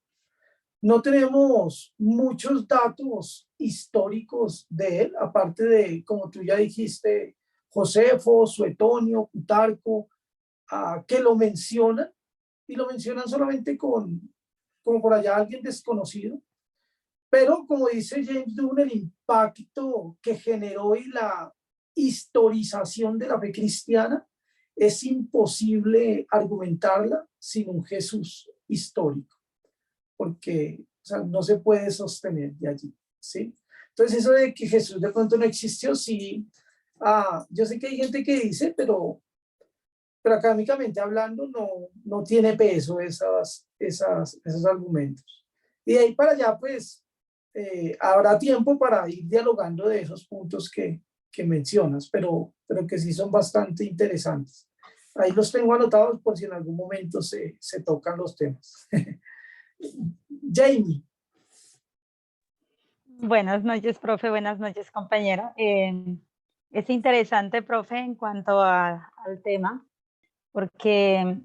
No tenemos muchos datos históricos de él, aparte de, como tú ya dijiste, Josefo, Suetonio, Plutarco, que lo mencionan, y lo mencionan solamente como por allá alguien desconocido. Pero como dice James Dunn, el impacto que generó y la historización de la fe cristiana es imposible argumentarla sin un Jesús histórico, porque o sea, no se puede sostener de allí, ¿sí? Entonces eso de que Jesús de pronto no existió, sí, yo sé que hay gente que dice, pero académicamente hablando no tiene peso esos argumentos. Y de ahí para allá, pues, habrá tiempo para ir dialogando de esos puntos que mencionas, pero que sí son bastante interesantes. Ahí los tengo anotados por si en algún momento se tocan los temas. Jamie. Buenas noches, profe. Buenas noches, compañera. Es interesante, profe, en cuanto al tema, porque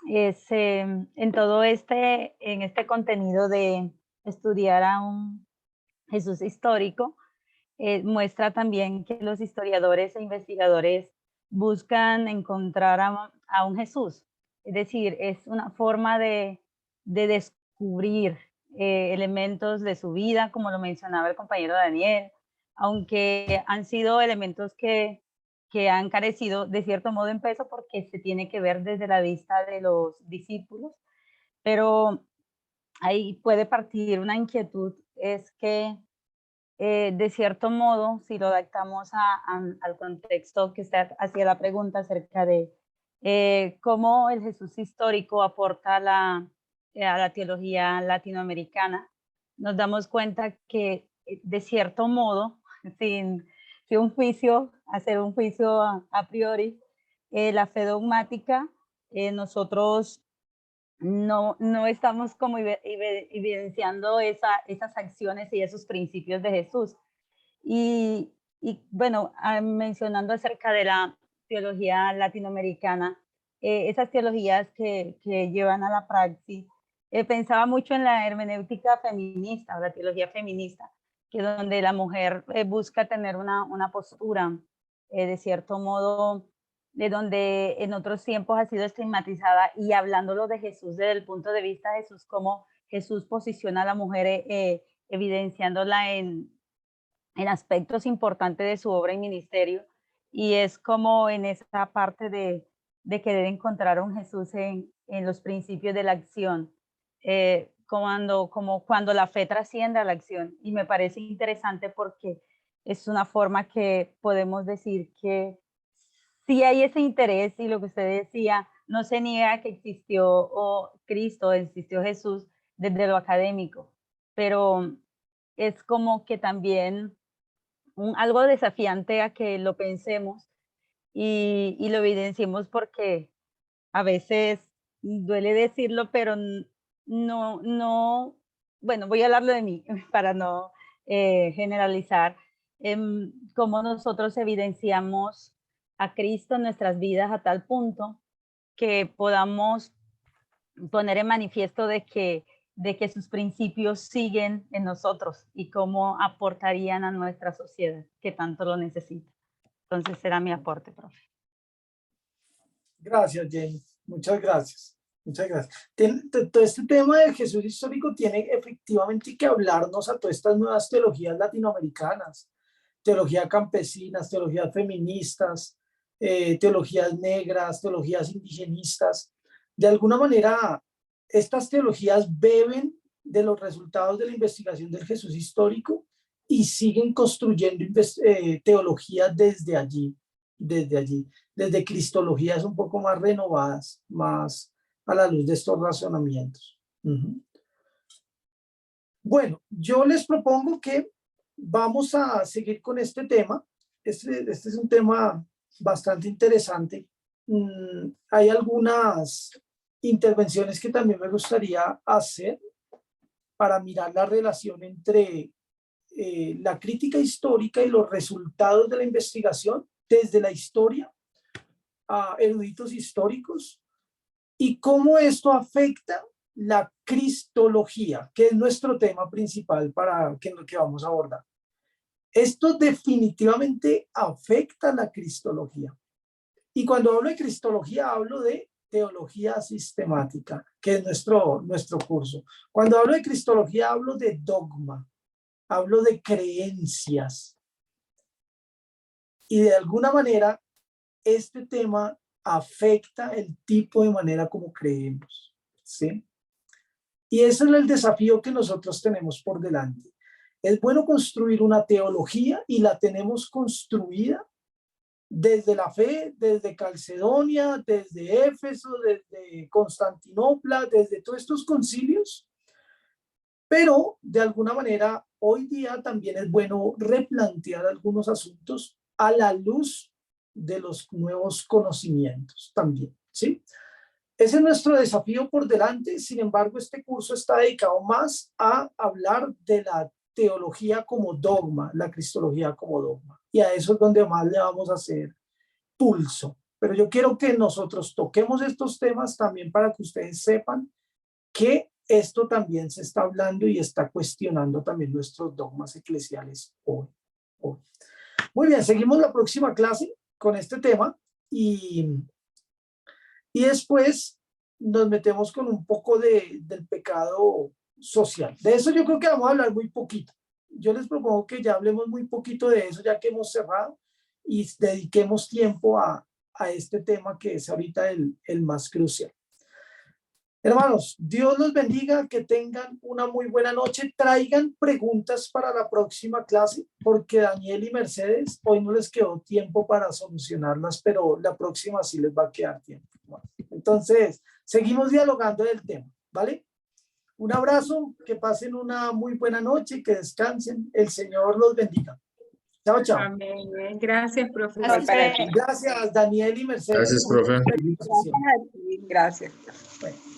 en todo en este contenido de estudiar a un Jesús histórico, muestra también que los historiadores e investigadores buscan encontrar a un Jesús. Es decir, es una forma de descubrir elementos de su vida, como lo mencionaba el compañero Daniel, aunque han sido elementos que han carecido de cierto modo en peso porque se tiene que ver desde la vista de los discípulos, pero ahí puede partir una inquietud, es que de cierto modo, si lo adaptamos al contexto que usted hacía la pregunta acerca de cómo el Jesús histórico aporta a la teología latinoamericana, nos damos cuenta que de cierto modo, sin hacer un juicio a priori, la fe dogmática, nosotros no estamos como evidenciando esas acciones y esos principios de Jesús. Y bueno, mencionando acerca de la teología latinoamericana, esas teologías que llevan a la praxis, pensaba mucho en la hermenéutica feminista, la teología feminista, que donde la mujer busca tener una postura, de cierto modo, de donde en otros tiempos ha sido estigmatizada, y hablándolo de Jesús desde el punto de vista de Jesús, cómo Jesús posiciona a la mujer, evidenciándola en aspectos importantes de su obra y ministerio, y es como en esa parte de querer encontrar a un Jesús en los principios de la acción, como cuando la fe trasciende a la acción, y me parece interesante porque es una forma que podemos decir que sí hay ese interés, y lo que usted decía, no se niega que existió Cristo, existió Jesús desde lo académico, pero es como que también algo desafiante a que lo pensemos y lo evidenciemos, porque a veces duele decirlo, pero no, bueno, voy a hablarlo de mí para no generalizar, cómo nosotros evidenciamos a Cristo en nuestras vidas a tal punto que podamos poner en manifiesto de que sus principios siguen en nosotros y cómo aportarían a nuestra sociedad que tanto lo necesita. Entonces será mi aporte, profe. Gracias, Jamie. Muchas gracias. Muchas gracias. Todo este tema del Jesús histórico tiene efectivamente que hablarnos a todas estas nuevas teologías latinoamericanas, teologías campesinas, teologías feministas, teologías negras, teologías indigenistas. De alguna manera, estas teologías beben de los resultados de la investigación del Jesús histórico y siguen construyendo teologías desde allí, desde cristologías un poco más renovadas, más a la luz de estos razonamientos. Bueno, yo les propongo que vamos a seguir con este tema. Este es un tema bastante interesante. Hay algunas intervenciones que también me gustaría hacer para mirar la relación entre la crítica histórica y los resultados de la investigación desde la historia a eruditos históricos, y cómo esto afecta la cristología, que es nuestro tema principal para que vamos a abordar. Esto definitivamente afecta la cristología. Y cuando hablo de cristología, hablo de teología sistemática, que es nuestro curso. Cuando hablo de cristología, hablo de dogma, hablo de creencias. Y de alguna manera, este tema afecta el tipo de manera como creemos, ¿sí? Y ese es el desafío que nosotros tenemos por delante. Es bueno construir una teología, y la tenemos construida desde la fe, desde Calcedonia, desde Éfeso, desde Constantinopla, desde todos estos concilios, pero de alguna manera hoy día también es bueno replantear algunos asuntos a la luz de los nuevos conocimientos también, ¿sí? Ese es nuestro desafío por delante. Sin embargo, este curso está dedicado más a hablar de la teología como dogma, la cristología como dogma. Y a eso es donde más le vamos a hacer pulso. Pero yo quiero que nosotros toquemos estos temas también para que ustedes sepan que esto también se está hablando y está cuestionando también nuestros dogmas eclesiales hoy. Muy bien, seguimos la próxima clase con este tema y después nos metemos con un poco del pecado social. De eso yo creo que vamos a hablar muy poquito. Yo les propongo que ya hablemos muy poquito de eso, ya que hemos cerrado, y dediquemos tiempo a este tema que es ahorita el más crucial. Hermanos, Dios los bendiga, que tengan una muy buena noche. Traigan preguntas para la próxima clase, porque Daniel y Mercedes hoy no les quedó tiempo para solucionarlas, pero la próxima sí les va a quedar tiempo. Entonces, seguimos dialogando del tema, ¿vale? Un abrazo, que pasen una muy buena noche, que descansen. El Señor los bendiga. Chao, chao. Amén. Gracias, profe. Así que- Gracias, Daniel y Mercedes. Gracias, profe. Gracias a ti. Gracias. Bueno.